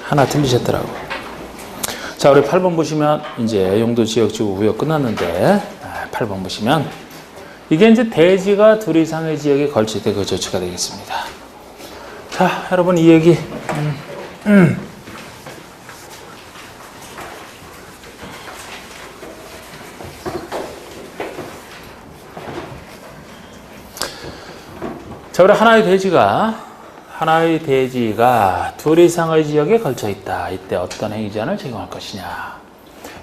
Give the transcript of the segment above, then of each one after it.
하나 틀리셨더라고. 자, 우리 8번 보시면 이제 용도, 지역, 지구, 구역 끝났는데 8번 보시면 이게 이제 대지가 둘 이상의 지역에 걸칠 때 그 조치가 되겠습니다. 자, 여러분 이 얘기 자, 우리 하나의 대지가 둘 이상의 지역에 걸쳐 있다. 이때 어떤 행위제한을 적용할 것이냐.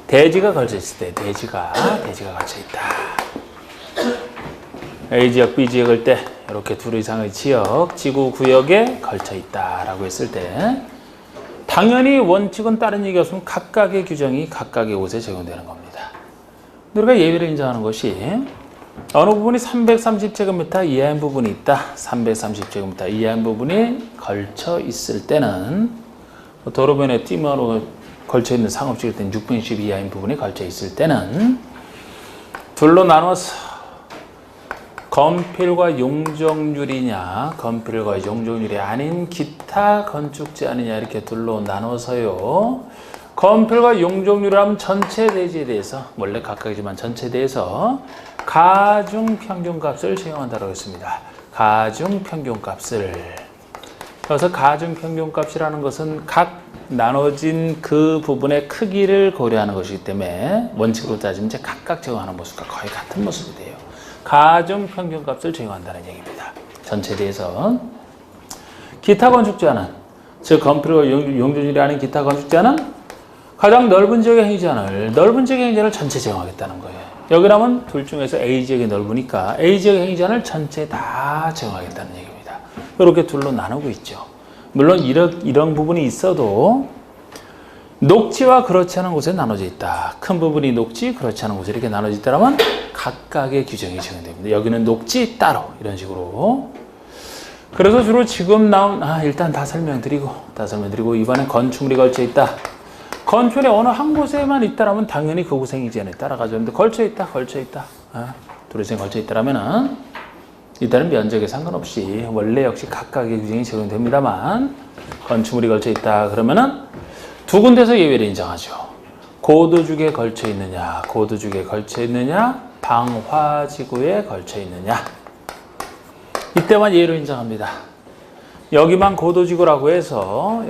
대지가 걸쳐 있을 때 대지가 걸쳐 있다. A 지역, B 지역일 때 이렇게 둘 이상의 지역, 지구, 구역에 걸쳐 있다라고 했을 때 당연히 원칙은 다른 얘기 없으면 각각의 규정이 각각의 곳에 적용되는 겁니다. 우리가 예외를 인정하는 것이 어느 부분이 330제곱미터 이하인 부분이 있다. 330제곱미터 이하인 부분이 걸쳐 있을 때는 도로변에 띠마로 걸쳐 있는 상업지일 때는 660 이하인 부분이 걸쳐 있을 때는 둘로 나눠서 건필과 용적률이냐, 건필과 용적률이 아닌 기타 건축 제한이냐 이렇게 둘로 나눠서요. 건필과 용적률이라면 전체 대지에 대해서 원래 각각이지만 전체에 대해서 가중평균값을 적용한다고 했습니다. 가중평균값을. 그래서 가중평균값이라는 것은 각 나눠진 그 부분의 크기를 고려하는 것이기 때문에 원칙으로 따지면 이제 각각 적용하는 모습과 거의 같은 모습이 돼요. 가중평균값을 적용한다는 얘기입니다. 전체에 대해서. 기타 건축제한은, 즉 건필과 용적률이 아닌 기타 건축제한은 가장 넓은 지역의 행위제한을, 넓은 지역의 행위제한을 전체 적용하겠다는 거예요. 여기라면 둘 중에서 A 지역이 넓으니까 A 지역의 행위제한을 전체 다 적용하겠다는 얘기입니다. 이렇게 둘로 나누고 있죠. 물론 이런 부분이 있어도 녹지와 그렇지 않은 곳에 나눠져 있다. 큰 부분이 녹지, 그렇지 않은 곳에 이렇게 나눠져 있다면 각각의 규정이 적용됩니다. 여기는 녹지 따로 이런 식으로. 그래서 주로 지금 나온 일단 다 설명드리고 이번엔 건축물이 걸쳐 있다. 건축물이 어느 한 곳에만 있다라면 당연히 그곳 행위제한에 따라가죠. 근데 걸쳐 있다. 둘 이상 걸쳐 있다라면은 일단은 면적에 상관없이 원래 역시 각각의 규정이 적용됩니다만 건축물이 걸쳐 있다 그러면은 두 군데서 예외를 인정하죠. 고도축에 걸쳐 있느냐, 방화지구에 걸쳐 있느냐. 이때만 예외를 인정합니다. 여기만 고도지구라고 해서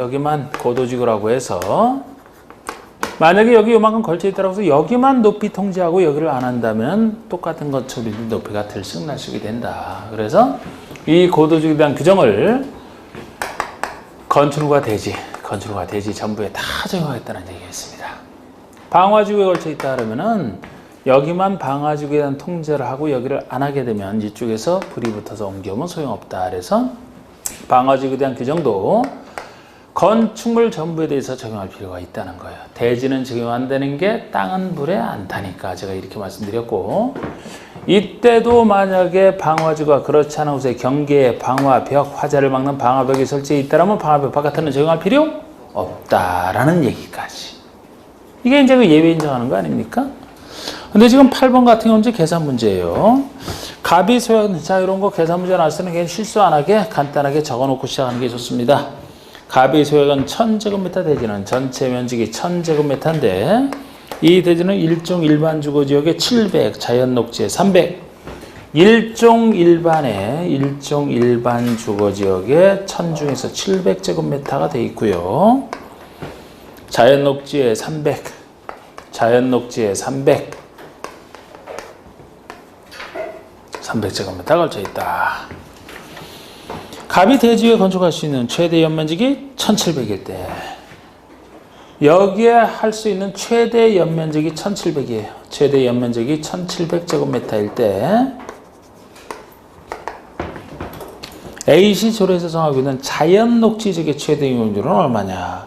만약에 여기 요만큼 걸쳐 있다고 해서 여기만 높이 통제하고 여기를 안 한다면 똑같은 것처럼 높이가 들쑥날쑥이 된다. 그래서 이 고도지구에 대한 규정을 건축물과 대지 전부에 다 적용하겠다는 얘기였습니다. 방화지구에 걸쳐 있다 그러면은 여기만 방화지구에 대한 통제를 하고 여기를 안 하게 되면 이쪽에서 불이 붙어서 옮겨오면 소용없다. 그래서 방화지구에 대한 규정도 건축물 전부에 대해서 적용할 필요가 있다는 거예요. 대지는 적용 안 되는 게 땅은 불에 안 타니까 제가 이렇게 말씀드렸고, 이때도 만약에 방화지구가 그렇지 않은 곳에 경계에 방화벽, 화재를 막는 방화벽이 설치해 있다면 방화벽 바깥에는 적용할 필요 없다라는 얘기까지. 이게 이제 그 예외 인정하는 거 아닙니까? 근데 지금 8번 같은 경우는 이제 계산 문제예요. 갑이 소요, 자, 이런 거 계산 문제 나왔을 때는 그냥 실수 안 하게 간단하게 적어 놓고 시작하는 게 좋습니다. 갑이 소요건 1000제곱미터 대지는 전체 면적이 1000제곱미터인데 이 대지는 일종 일반 주거지역에 700, 자연녹지에 300, 일종 일반 주거지역에 1000 중에서 700제곱미터가 되어 있고요. 자연녹지에 300, 300제곱미터 걸쳐 있다. 갑이 대지에 건축할 수 있는 최대 연면적이 1700일 때 여기에 할 수 있는 최대 연면적이 1700이에요. 최대 연면적이 1700제곱미터일 때 A시 조례에서 정하고 있는 자연녹지지역의 최대 용적률은 얼마냐.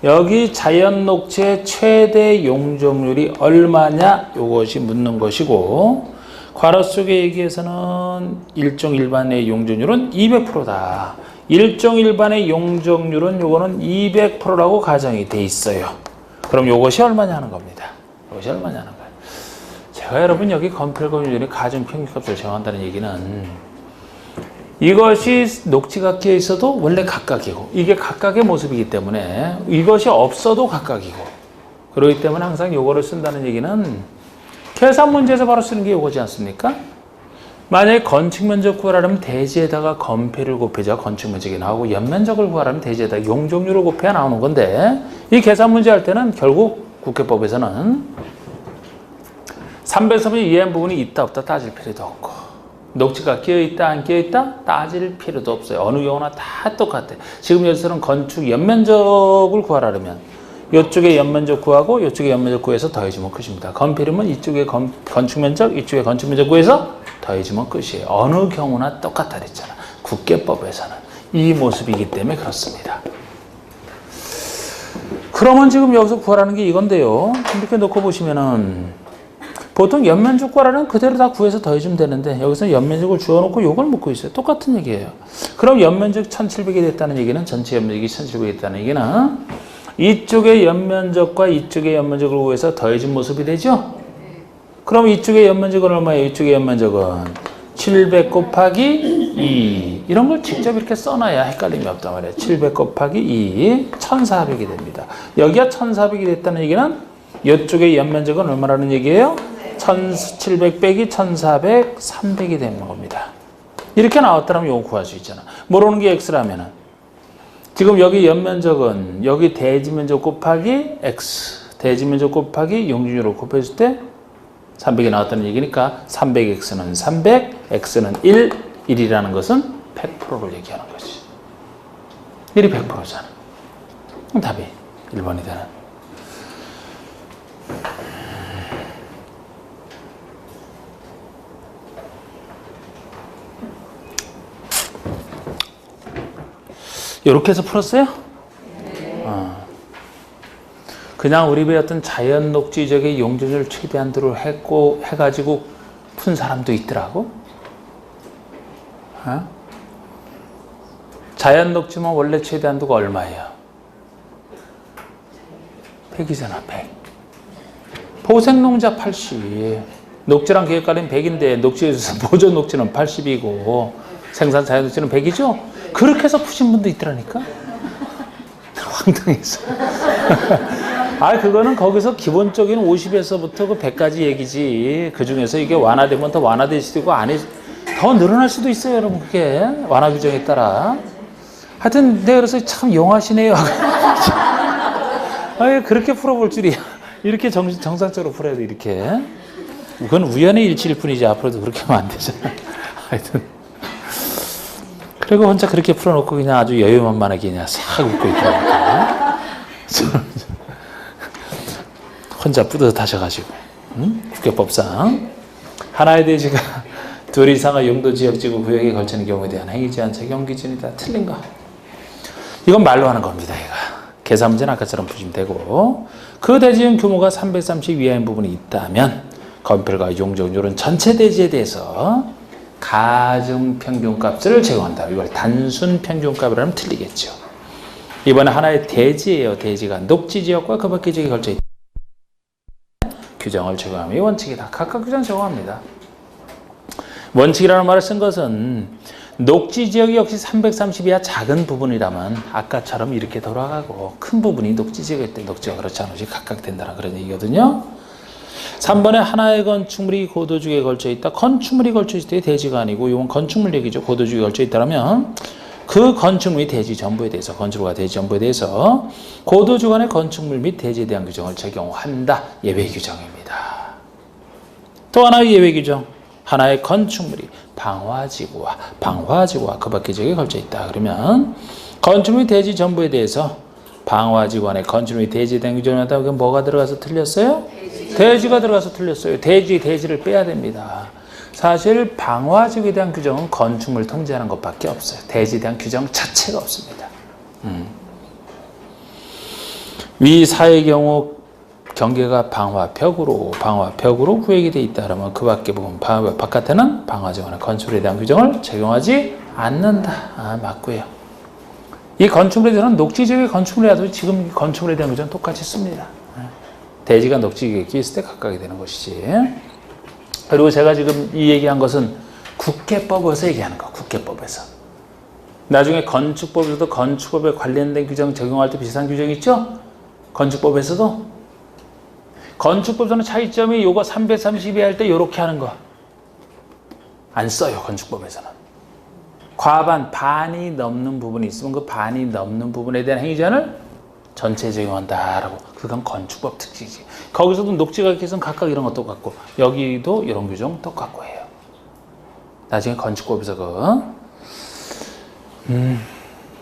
여기 자연녹지의 최대 용적률이 얼마냐 이것이 묻는 것이고, 괄호 속의 얘기에서는 일종 일반의 용적률은 200%다. 일종 일반의 용적률은 요거는 200%라고 가정이 돼 있어요. 그럼 요것이 얼마냐 하는 겁니다. 요것이 얼마냐 하는 거예요. 제가 여러분 여기 건폐공률이 가중평균값을 정한다는 얘기는 이것이 녹지가 끼어 있어도 원래 각각이고 이게 각각의 모습이기 때문에 이것이 없어도 각각이고 그렇기 때문에 항상 요거를 쓴다는 얘기는 계산 문제에서 바로 쓰는 게 요거지 않습니까? 만약에 건축 면적 구하려면 대지에다가 건폐를 곱해야 건축 면적이 나오고 연면적을 구하려면 대지에다가 용적률을 곱해야 나오는 건데 이 계산 문제 할 때는 결국 국회법에서는 330 이해한 부분이 있다 없다 따질 필요도 없고 녹지가 끼어있다 안 끼어있다 따질 필요도 없어요. 어느 경우나 다 똑같아요. 지금 여기서는 건축 연면적을 구하려면 이쪽에 연면적 구하고 이쪽에 연면적 구해서 더해주면 끝입니다. 건폐율은 이쪽에 건축 면적 이쪽에 건축 면적 구해서 더해주면 끝이에요. 어느 경우나 똑같다 그랬잖아. 국계법에서는 이 모습이기 때문에 그렇습니다. 그러면 지금 여기서 구하라는 게 이건데요. 이렇게 놓고 보시면은 보통 연면적 구하라는 그대로 다 구해서 더해주면 되는데 여기서 연면적을 주어놓고 요걸 묻고 있어요. 똑같은 얘기예요. 그럼 연면적 1700이 됐다는 얘기는 전체 연면적이 1700이 됐다는 얘기는 이쪽의 연면적과 이쪽의 연면적을 구해서 더해진 모습이 되죠? 그럼 이쪽의 연면적은 얼마예요? 이쪽의 연면적은 700 곱하기 2 이런 걸 직접 이렇게 써놔야 헷갈림이 없단 말이에요. 700 곱하기 2 1400이 됩니다. 여기가 1400이 됐다는 얘기는 이쪽의 연면적은 얼마라는 얘기예요? 1700 빼기 1400 300이 되는 겁니다. 이렇게 나왔다면 이거 구할 수 있잖아. 모르는 게 x라면은 지금 여기 연면적은 여기 대지면적 곱하기 x 대지면적 곱하기 용적률을 곱해줄 때 300이 나왔다는 얘기니까 300x는 300 x는 1 1이라는 것은 100%를 얘기하는 거지. 1이 100%잖아. 그럼 답이 1번이 되는. 이렇게 해서 풀었어요? 그냥 우리 배웠던 자연 녹지적의 용적률 최대한도를 해가지고 푼 사람도 있더라고. 자연 녹지면 원래 최대한도가 얼마예요? 100이잖아, 100. 보생농자 80. 녹지랑 계획관리는 100인데 녹지에서 보존 녹지는 80이고 생산 자연 녹지는 100이죠? 그렇게 해서 푸신 분도 있더라니까. 황당했어. 그거는 거기서 기본적인 50에서부터 그 100까지 얘기지. 그 중에서 이게 완화되면 더 완화될 수도 있고 더 늘어날 수도 있어요, 여러분. 그게 완화 규정에 따라. 하여튼 내가 그래서 참 용하시네요. 그렇게 풀어볼 줄이야. 이렇게 정상적으로 풀어야 돼, 이렇게. 그건 우연의 일치일 뿐이지 앞으로도 그렇게 하면 안 되잖아. 하여튼. 그리고 혼자 그렇게 풀어놓고 그냥 아주 여유만만하게 그냥 싹 웃고 있더라고요. 혼자 뿌듯하셔가지고. 국회법상 하나의 대지가 둘 이상의 용도 지역지구 구역에 걸치는 경우에 대한 행위 제한 적용 기준이 다 틀린 거. 이건 말로 하는 겁니다. 이거. 계산 문제는 아까처럼 푸시면 되고 그 대지의 규모가 330 이하인 부분이 있다면 건폐율과 용적률은 전체 대지에 대해서 가중 평균값을 제공한다. 이걸 단순 평균값이라면 틀리겠죠. 이번에 하나의 대지예요. 대지가 녹지지역과 그 밖의 지역에 걸쳐 있다. 규정을 적용하며 이 원칙이다. 각각 규정 적용합니다. 원칙이라는 말을 쓴 것은 녹지지역이 역시 330 이하 작은 부분이라면 아까처럼 이렇게 돌아가고 큰 부분이 녹지지역일 때 녹지가 그렇지 않으시 각각 된다는 그런 얘기거든요. 3번에 하나의 건축물이 고도주기에 걸쳐 있다. 건축물이 걸쳐 있을 때 대지가 아니고 이건 건축물 얘기죠. 고도주기에 걸쳐 있다면 그 건축물이 대지 전부에 대해서 건축물과 대지 전부에 대해서 고도주간의 건축물 및 대지에 대한 규정을 적용한다. 예외 규정입니다. 또 하나의 예외 규정. 하나의 건축물이 방화지구와 그 밖의 지역에 걸쳐 있다. 그러면 건축물 및 대지 전부에 대해서 방화지구 안에 건축물 및 대지에 대한 규정을 한다고 그럼 뭐가 들어가서 틀렸어요? 대지가 들어가서 틀렸어요. 대지를 빼야 됩니다. 사실 방화지구에 대한 규정은 건축물 통제하는 것밖에 없어요. 대지에 대한 규정 자체가 없습니다. 위 사의 경우 경계가 방화벽으로 구획이 되어 있다 그러면 그 밖에 부분 바깥에는 방화지구나 건축물에 대한 규정을 적용하지 않는다. 맞고요. 이 건축물에 대한 녹지지역의 건축물이라도 지금 건축물에 대한 규정은 똑같이 씁니다. 대지가 녹지지역에 끼 있을 때 각각이 되는 것이지. 그리고 제가 지금 이 얘기한 것은 국계법에서 얘기하는 거. 국계법에서. 나중에 건축법에서도 건축법에 관련된 규정 적용할 때 비슷한 규정 있죠? 건축법에서도. 건축법에서는 차이점이 요거 332 할 때 요렇게 하는 거. 안 써요. 건축법에서는. 과반, 반이 넘는 부분이 있으면 그 반이 넘는 부분에 대한 행위제한을 전체 적용한다라고. 그건 건축법 특징이지. 거기서도 녹지가 계속 각각 이런 거 똑같고 여기도 이런 규정 똑같고 해요. 나중에 건축법에서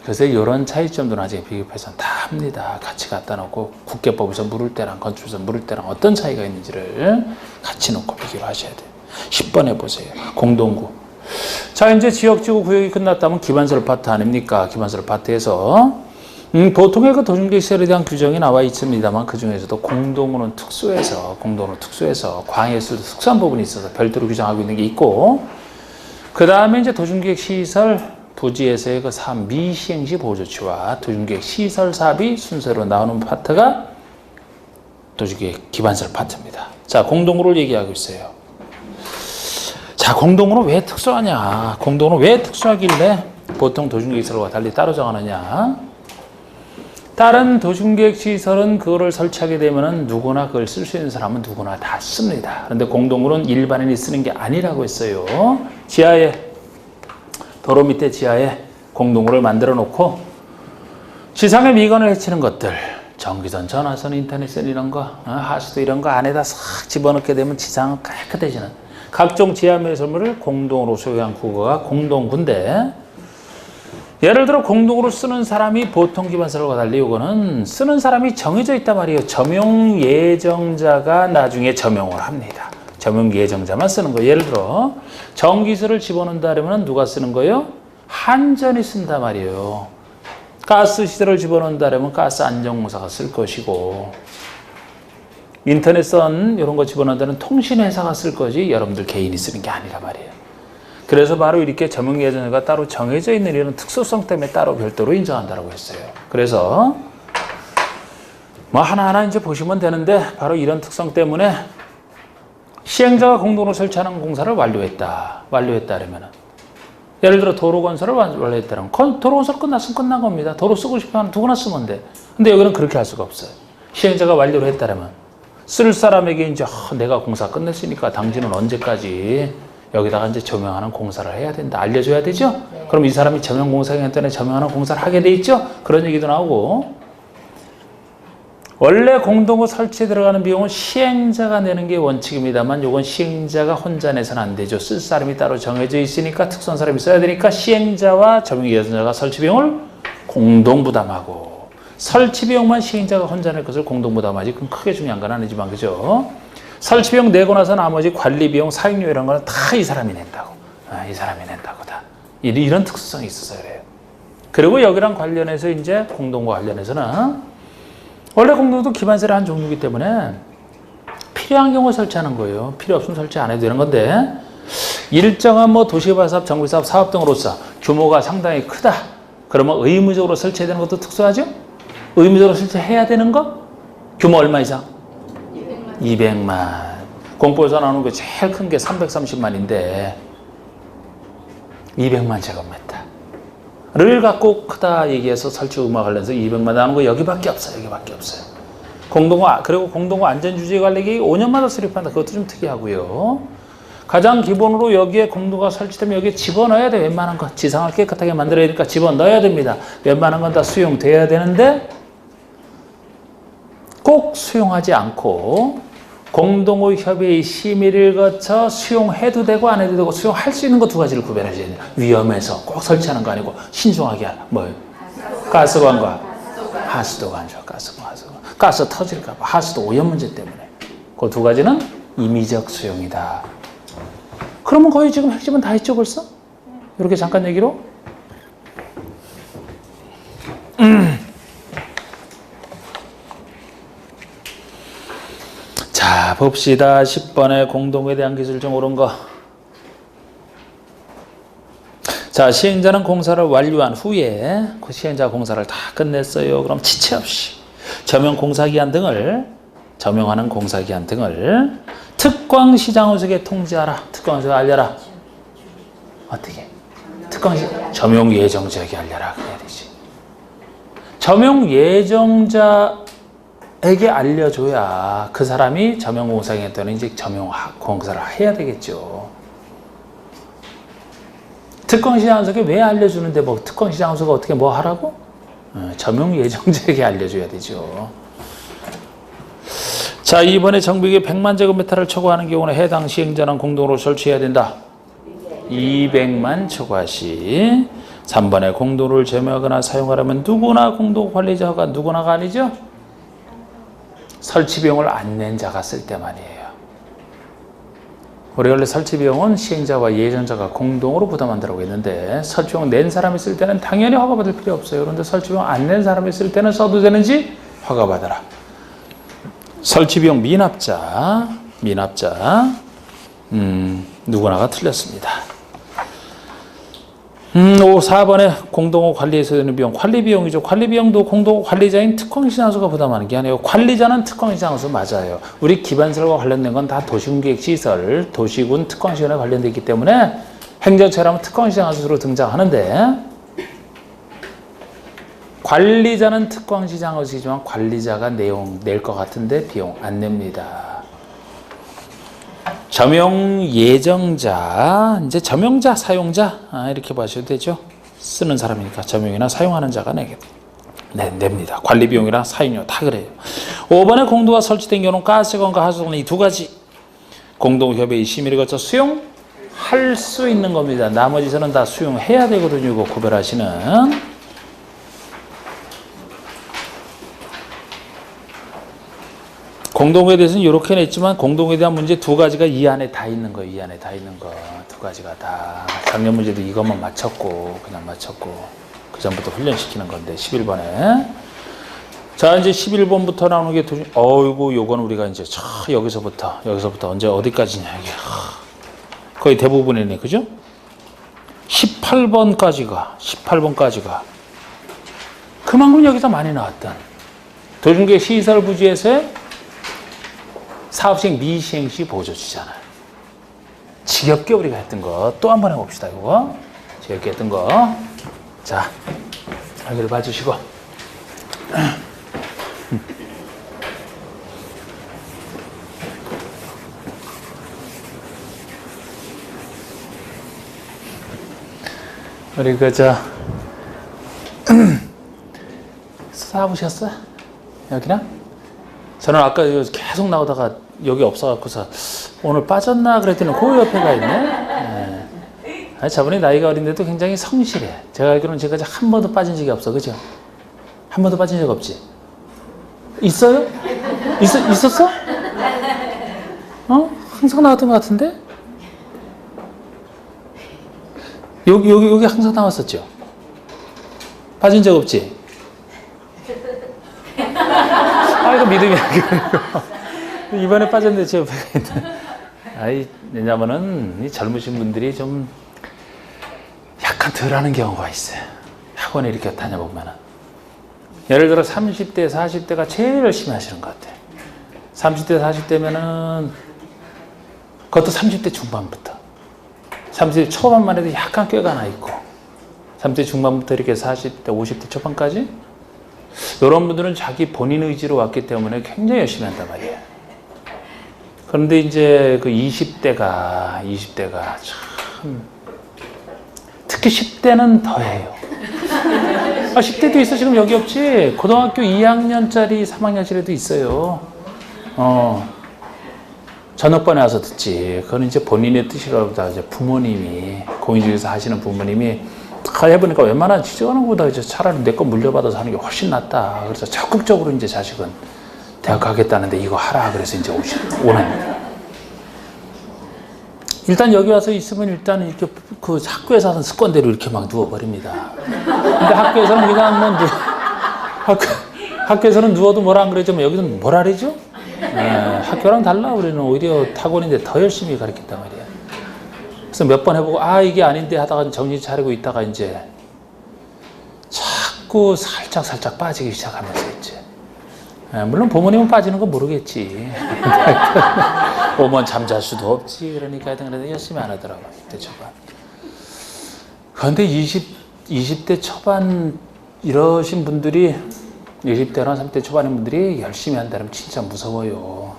그래서 이런 차이점도 나중에 비교해서 다 합니다. 같이 갖다 놓고 국계법에서 물을 때랑 건축에서 물을 때랑 어떤 차이가 있는지를 같이 놓고 비교를 하셔야 돼요. 10번 해보세요. 공동구. 자, 이제 지역지구 구역이 끝났다면 기반설 파트 아닙니까? 기반설 파트에서 보통의 그 도중계시설에 대한 규정이 나와 있습니다만 그 중에서도 공동구는 특수해서 광해수도 특수한 부분이 있어서 별도로 규정하고 있는 게 있고 그 다음에 이제 도중계획 시설 부지에서의 그 사업 미시행시 보조치와 도중계획 시설 사업이 순서로 나오는 파트가 도중계획 기반설 파트입니다. 자, 공동구를 얘기하고 있어요. 자, 공동구는 왜 특수하냐? 공동구는 왜 특수하길래 보통 도중계획시설과 달리 따로 정하느냐? 다른 도중계획시설은 그거를 설치하게 되면은 누구나 그걸 쓸 수 있는 사람은 누구나 다 씁니다. 그런데 공동구는 일반인이 쓰는 게 아니라고 했어요. 지하에, 도로 밑에 지하에 공동구를 만들어 놓고 지상의 미관을 해치는 것들, 전기선, 전화선, 인터넷선 이런 거, 하수도 이런 거 안에다 싹 집어넣게 되면 지상은 깨끗해지는 각종 지하 매설물을 공동으로 소유한 구가 공동구인데 예를 들어 공동으로 쓰는 사람이 보통 기반설과 달리 이거는 쓰는 사람이 정해져 있단 말이에요. 점용 예정자가 나중에 점용을 합니다. 점용 예정자만 쓰는 거예요. 예를 들어 전기세를 집어넣는다 하려면 누가 쓰는 거예요? 한전이 쓴단 말이에요. 가스 시설을 집어넣는다 하려면 가스 안전공사가 쓸 것이고 인터넷선 이런 거 집어넣는다는 통신회사가 쓸 거지 여러분들 개인이 쓰는 게 아니란 말이에요. 그래서 바로 이렇게 점용 예정자가 따로 정해져 있는 이런 특수성 때문에 따로 별도로 인정한다고 했어요. 그래서 뭐 하나하나 이제 보시면 되는데 바로 이런 특성 때문에 시행자가 공동으로 설치하는 공사를 완료했다 하려면 예를 들어 도로 건설을 완료했다면 도로 건설 끝났으면 끝난 겁니다. 도로 쓰고 싶으면 누구나 쓰면 돼. 근데 여기는 그렇게 할 수가 없어요. 시행자가 완료를 했다면 쓸 사람에게 이제 내가 공사 끝냈으니까 당신은 언제까지 여기다가 이제 조명하는 공사를 해야 된다. 알려줘야 되죠? 네. 그럼 이 사람이 조명 공사기 때문에 조명하는 공사를 하게 돼 있죠? 그런 얘기도 나오고 원래 공동구 설치에 들어가는 비용은 시행자가 내는 게 원칙입니다만 이건 시행자가 혼자 내서는 안 되죠. 쓸 사람이 따로 정해져 있으니까 특수한 사람이 써야 되니까 시행자와 점용 예정자가 설치 비용을 공동 부담하고 설치 비용만 시행자가 혼자 낼 것을 공동 부담하지 그건 크게 중요한 건 아니지만 그죠? 설치 비용 내고 나서 나머지 관리 비용, 사용료 이런 거는 다 이 사람이 낸다고. 이 사람이 낸다고 다. 이런 특수성이 있어서 그래요. 그리고 여기랑 관련해서 이제 공동구 관련해서는 원래 공동도 기반설의 한 종류이기 때문에 필요한 경우에 설치하는 거예요. 필요 없으면 설치 안 해도 되는 건데 일정한 뭐 도시개발사업, 정비사업, 사업 등으로서 규모가 상당히 크다. 그러면 의무적으로 설치해야 되는 것도 특수하죠? 의무적으로 설치해야 되는 거? 규모 얼마 이상? 200만. 공포에서 나오는 게 제일 큰 게 330만인데 200만 제곱미터를 갖고 크다 얘기해서 설치 의무화 관련해서 200만 나오는 거 여기밖에 없어요. 공동구, 그리고 공동구 안전주지 관리계획이 5년마다 수립한다. 그것도 좀 특이하고요. 가장 기본으로 여기에 공동구가 설치되면 여기에 집어넣어야 돼. 웬만한 거. 지상을 깨끗하게 만들어야 되니까 집어넣어야 됩니다. 웬만한 건 다 수용돼야 되는데 꼭 수용하지 않고 공동구 협의의 심의를 거쳐 수용해도 되고 안 해도 되고 수용할 수 있는 거 두 가지를 구별해줘야 돼요. 위험해서 꼭 설치하는 거 아니고 신중하게 하라. 뭐예요? 가스관과 하수도 관조. 가스 터질까 봐. 하수도 오염 문제 때문에. 그 두 가지는 임의적 수용이다. 그러면 거의 지금 핵심은 다 했죠 벌써? 이렇게 잠깐 얘기로. 자, 봅시다. 10번의 공동구에 대한 기술 중 옳은 거. 자, 시행자는 공사를 완료한 후에 그 시행자 공사를 다 끝냈어요. 그럼 지체 없이 점용 공사기한 등을 점용하는 공사기한 등을 특광시장우석에 통지하라. 특광우석에 알려라. 어떻게? 특강시 점용 예정자에게 알려라 그래야 되지. 점용 예정자에게 알려줘야 그 사람이 점용공사에 또는 이제 점용공사를 해야 되겠죠. 특강시장소에게 왜 알려주는데 뭐 특강시장소가 어떻게 뭐 하라고? 점용 예정자에게 알려줘야 되죠. 자, 이번에 정비계 100만 제곱미터를 초과하는 경우는 해당 시행자는 공동으로 설치해야 된다. 200만 초과 시 3번에 공도를 제외하거나 사용하려면 누구나 공도 관리자가 누구나가 아니죠? 설치 비용을 안 낸 자가 쓸 때만이에요. 우리 원래 설치 비용은 시행자와 예정자가 공동으로 부담한다고 했는데 설치 비용 낸 사람이 쓸 때는 당연히 허가받을 필요 없어요. 그런데 설치 비용 안 낸 사람이 쓸 때는 써도 되는지 허가받아라. 설치 비용 미납자 누구나가 틀렸습니다. 4번에 공동호 관리에서 드는 비용, 관리 비용이죠. 관리 비용도 공동호 관리자인 특광시장소가 부담하는 게 아니에요. 관리자는 특광시장소 맞아요. 우리 기반설과 관련된 건 다 도시군기획시설, 도시군 특광시설에 관련되어 있기 때문에 행정처라면 특광시장소로 등장하는데 관리자는 특광시장소이지만 관리자가 낼 것 같은데 비용 안 냅니다. 점용 예정자, 이제 점용자, 사용자 이렇게 보셔도 되죠. 쓰는 사람이니까 점용이나 사용하는 자가 냅니다. 관리 비용이랑 사용료 다 그래요. 5번에 공도가 설치된 경우는 가스건과 하수건 이 두 가지 공동협의의 심의를 거쳐 수용할 수 있는 겁니다. 나머지서는 다 수용해야 되거든요. 이거 구별하시는. 공동에 대해서는 이렇게 냈지만 공동에 대한 문제 두 가지가 이 안에 다 있는 거예요. 이 안에 다 있는 거 두 가지가 다. 작년 문제도 이것만 맞췄고 그냥 맞췄고 그 전부터 훈련시키는 건데 11번에 자 이제 11번부터 나오는 게 어이구 요건 우리가 이제 여기서부터 언제 어디까지냐 이게 거의 대부분이네 그죠? 18번까지가 그만큼 여기서 많이 나왔던 도중계 시설 부지에서의 사업시행 미시행 시 보조주잖아요. 지겹게 우리가 했던 거 또 한 번 해봅시다. 이거 지겹게 했던 거. 자, 여기를 봐주시고. 우리 써보셨어요? 여기랑? 저는 아까 계속 나오다가 여기 없어갖고서 오늘 빠졌나 그랬더니 그 옆에가 있네. 네. 저분이 나이가 어린데도 굉장히 성실해. 제가 알기로는 지금까지 한 번도 빠진 적이 없어. 그죠? 한 번도 빠진 적 없지? 있어요? 있었어? 항상 나왔던 것 같은데? 여기 항상 나왔었죠? 빠진 적 없지? 이거 믿음이 안 가요. 이번에 빠졌는데 제 옆에 있네. 왜냐면은 이 젊으신 분들이 좀 약간 덜 하는 경우가 있어요. 학원에 이렇게 다녀보면은. 예를 들어 30대, 40대가 제일 열심히 하시는 것 같아요. 30대, 40대면은 그것도 30대 중반부터. 30대 초반만 해도 약간 꾀가 나 있고 30대 중반부터 이렇게 40대, 50대 초반까지 이런 분들은 자기 본인 의지로 왔기 때문에 굉장히 열심히 한단 말이에요. 그런데 이제 그 20대가 참 특히 10대는 더해요. 10대도 있어. 지금 여기 없지? 고등학교 2학년짜리 3학년짜리도 있어요. 저녁반에 와서 듣지. 그건 이제 본인의 뜻이라보다 이제 부모님이 공인중개사 하시는 부모님이 해보니까 웬만한 지정하는 것보다 이제 차라리 내 거 물려받아서 하는 게 훨씬 낫다. 그래서 적극적으로 이제 자식은 대학 가겠다는데 이거 하라. 그래서 이제 오는. 일단 여기 와서 있으면 일단 이렇게 그 학교에서 하는 습관대로 이렇게 막 누워버립니다. 근데 학교에서는 그냥 뭐 학교에서는 누워도 뭐라 안 그러지만 여기는 뭐라 그러죠? 학교랑 달라. 우리는 오히려 타고인데 더 열심히 가르쳤단 말이야. 그래서 몇 번 해보고 이게 아닌데 하다가 정신 차리고 있다가 이제 자꾸 살짝 빠지기 시작하면서 이제 물론 부모님은 빠지는 거 모르겠지. 오면 잠잘 수도 없지. 그러니까 하여튼 그래도 열심히 안 하더라고요. 그때 초반. 그런데 20대 초반 이러신 분들이 20대나 30대 초반인 분들이 열심히 한다면 진짜 무서워요.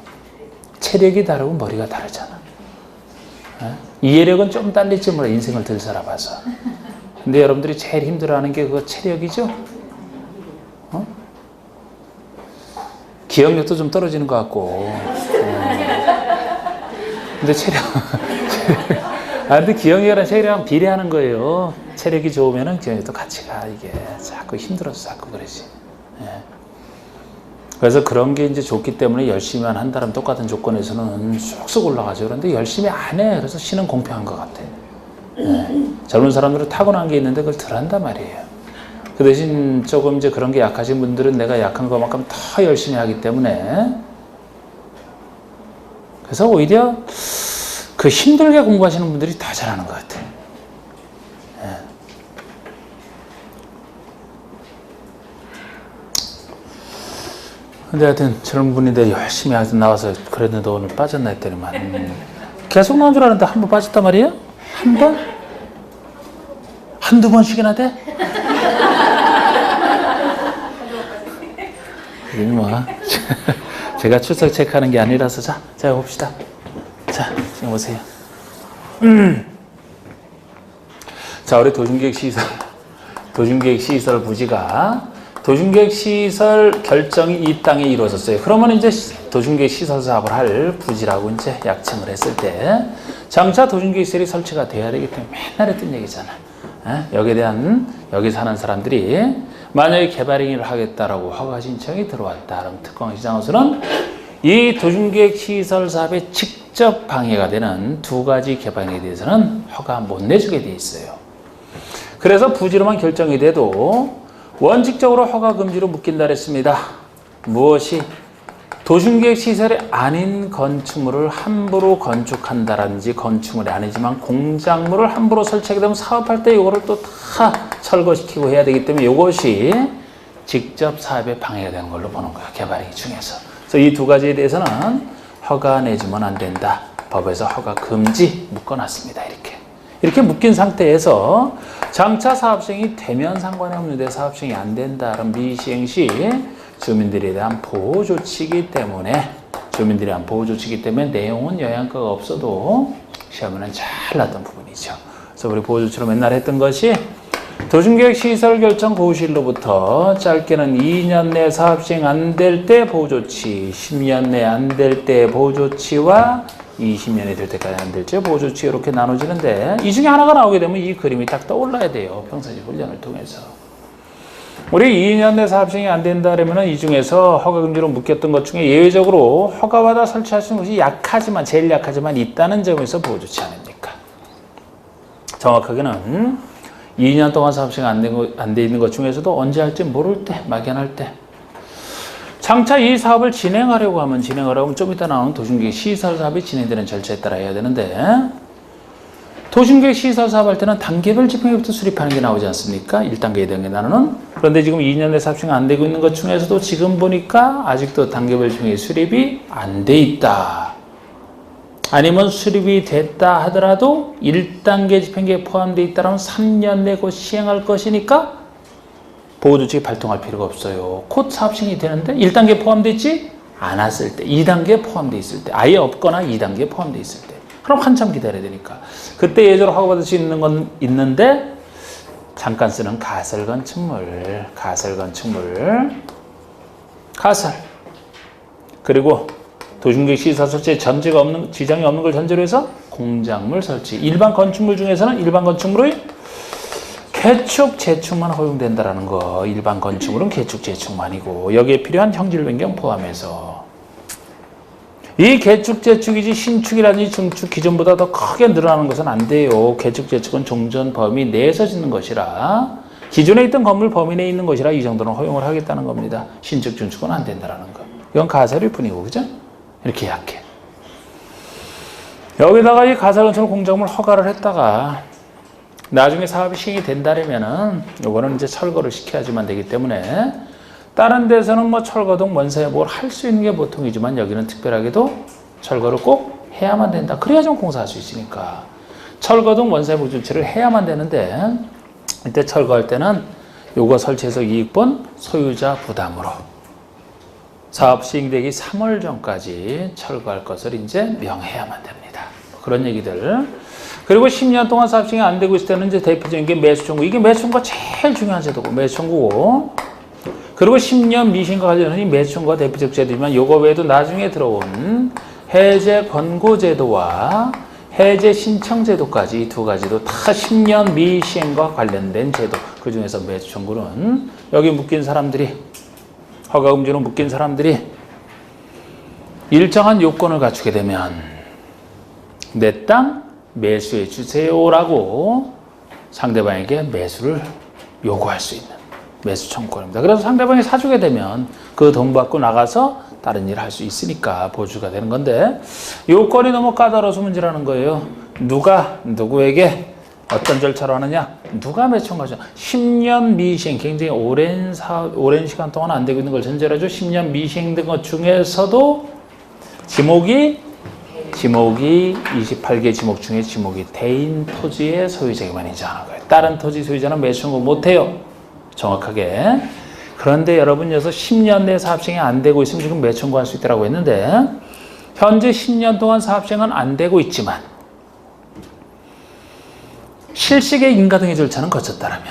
체력이 다르고 머리가 다르잖아. 이해력은 좀 딸릴지 몰라. 인생을 덜 살아봐서. 근데 여러분들이 제일 힘들어하는 게 그 체력이죠? 기억력도 좀 떨어지는 것 같고. 근데 근데 기억력이랑 체력이랑 비례하는 거예요. 체력이 좋으면은 기억력도 같이 가. 이게 자꾸 힘들어서 자꾸 그러지. 그래서 그런 게 이제 좋기 때문에 열심히만 한다면 똑같은 조건에서는 쑥쑥 올라가죠. 그런데 열심히 안 해. 그래서 신은 공평한 것 같아. 젊은 사람들은 타고난 게 있는데 그걸 덜 한단 말이에요. 그 대신 조금 이제 그런 게 약하신 분들은 내가 약한 것만큼 더 열심히 하기 때문에 그래서 오히려 그 힘들게 공부하시는 분들이 더 잘하는 것 같아요. 근데 하여튼 젊은 분인데 열심히 나와서 그랬는데 오늘 빠졌나 했더니만 계속 나온 줄 알았는데 한 번 빠졌단 말이에요? 한 번? 한두 번씩이나 돼? 이건 뭐 제가 출석 체크하는 게 아니라서 자 봅시다. 자 지금 보세요. 자 우리 도중계획시설 부지가 도중계획시설 결정이 이 땅에 이루어졌어요. 그러면 이제 도중계획시설 사업을 할 부지라고 이제 약칭을 했을 때 장차 도중계획시설이 설치가 돼야 되기 때문에 맨날 했던 얘기잖아. 여기 사는 사람들이 만약에 개발행위를 하겠다라고 허가 신청이 들어왔다. 그럼 특광시장으로서는 이 도중계획시설 사업에 직접 방해가 되는 두 가지 개발행위에 대해서는 허가 못 내주게 돼 있어요. 그래서 부지로만 결정이 돼도 원칙적으로 허가 금지로 묶인다 그랬습니다. 무엇이? 도중계획시설이 아닌 건축물을 함부로 건축한다든지 건축물이 아니지만 공작물을 함부로 설치하게 되면 사업할 때 이거를 또 다 철거시키고 해야 되기 때문에 이것이 직접 사업에 방해가 되는 걸로 보는 거야. 개발행위 중에서. 그래서 이 두 가지에 대해서는 허가 내주면 안 된다. 법에서 허가 금지 묶어놨습니다. 이렇게 묶인 상태에서 장차 사업 시행이 되면 상관이 없는데 사업 시행이 안 된다. 그럼 미시행 시 주민들에 대한 보호 조치이기 때문에 내용은 영향가가 없어도 시험에는 잘 나왔던 부분이죠. 그래서 우리 보호 조치로 맨날 했던 것이 도중계획 시설 결정 고시일로부터 짧게는 2년 내 사업 시행 안 될 때 보호 조치, 10년 내 안 될 때 보호 조치와 20년이 될 때까지 안 될지 보호 조치 이렇게 나눠지는데 이 중에 하나가 나오게 되면 이 그림이 딱 떠올라야 돼요. 평상시 훈련을 통해서. 우리 2년 내 사업 시행이 안 된다 그러면 이 중에서 허가 금지로 묶였던 것 중에 예외적으로 허가받아 설치할 수 있는 것이 제일 약하지만 있다는 점에서 보호 조치 아닙니까? 정확하게는 2년 동안 사업 시행 안 돼 있는 것 중에서도 언제 할지 모를 때, 막연할 때. 장차 이 사업을 진행하려고 하면 좀 이따 나오는 도중계획 시설 사업이 진행되는 절차에 따라 해야 되는데 도중계획 시설 사업할 때는 단계별 집행부터 수립하는 게 나오지 않습니까? 1단계, 2단계 나누는. 그런데 지금 2년 내 사업 시행 안 되고 있는 것 중에서도 지금 보니까 아직도 단계별 집행의 수립이 안 돼 있다. 아니면 수립이 됐다 하더라도 1단계 집행계에 포함되어 있다면 3년 내 곧 시행할 것이니까 보호조치가 발동할 필요가 없어요. 곧 사업 시행이 되는데 1단계에 포함되어 있지 않았을 때, 2단계에 포함되어 있을 때, 아예 없거나 2단계에 포함되어 있을 때 그럼 한참 기다려야 되니까 그때 예외로 허가받을 수 있는 건 있는데 잠깐 쓰는 가설 그리고 도중계획 시설 설치에 지장이 없는 걸 전제로 해서 공작물 설치. 일반 건축물 중에서는 일반 건축물의 개축, 재축만 허용된다라는 거. 일반 건축물은 개축, 재축만이고 여기에 필요한 형질 변경 포함해서 이 개축, 재축이지 신축이라든지 중축 기존보다 더 크게 늘어나는 것은 안 돼요. 개축, 재축은 종전 범위 내에서 짓는 것이라 기존에 있던 건물 범위 내에 있는 것이라 이 정도는 허용을 하겠다는 겁니다. 신축, 중축은 안 된다라는 거. 이건 가설일 뿐이고, 그죠? 이렇게 약해. 여기다가 이 가설건축 공작물 허가를 했다가 나중에 사업이 시행이 된다면은 요거는 이제 철거를 시켜야지만 되기 때문에 다른 데서는 뭐 철거동 원사에 뭘 할 수 있는 게 보통이지만 여기는 특별하게도 철거를 꼭 해야만 된다. 그래야 좀 공사할 수 있으니까. 철거 등 원세 목적 조치를 해야만 되는데 이때 철거할 때는 요거 설치해서 이익본 소유자 부담으로 사업 시행되기 3월 전까지 철거할 것을 이제 명해야만 됩니다. 그런 얘기들. 그리고 10년 동안 사업 시행이 안 되고 있을 때는 이제 대표적인 게 매수 청구. 이게 매수 청구가 제일 중요한 제도고 매수 청구고. 그리고 10년 미신과 관련한 이 매수 청구가 대표적 제도지만 요거 외에도 나중에 들어온 해제 권고 제도와 해제 신청 제도까지 이 두 가지도 다 10년 미시행과 관련된 제도. 그 중에서 매수 청구는 여기 묶인 사람들이 허가금지로 묶인 사람들이 일정한 요건을 갖추게 되면 내 땅 매수해 주세요라고 상대방에게 매수를 요구할 수 있는 매수 청구권입니다. 그래서 상대방이 사주게 되면 그 돈 받고 나가서 다른 일을 할 수 있으니까 보주가 되는 건데 요건이 너무 까다로워서 문제라는 거예요. 누가 누구에게 어떤 절차로 하느냐? 누가 매수 청구하죠? 10년 미시행, 굉장히 오랜 시간 동안 안 되고 있는 걸 전제로 하죠. 10년 미시행된 것 중에서도 지목이 28개 지목 중에 지목이 대인 토지의 소유자에게만 인정하는 거예요. 다른 토지 소유자는 매수 청구 못해요. 정확하게. 그런데 여러분 여기서 10년 내 사업시행이 안 되고 있으면 지금 매수 청구할 수 있다고 했는데 현재 10년 동안 사업시행은 안 되고 있지만 실식의 인가 등의 절차는 거쳤다라면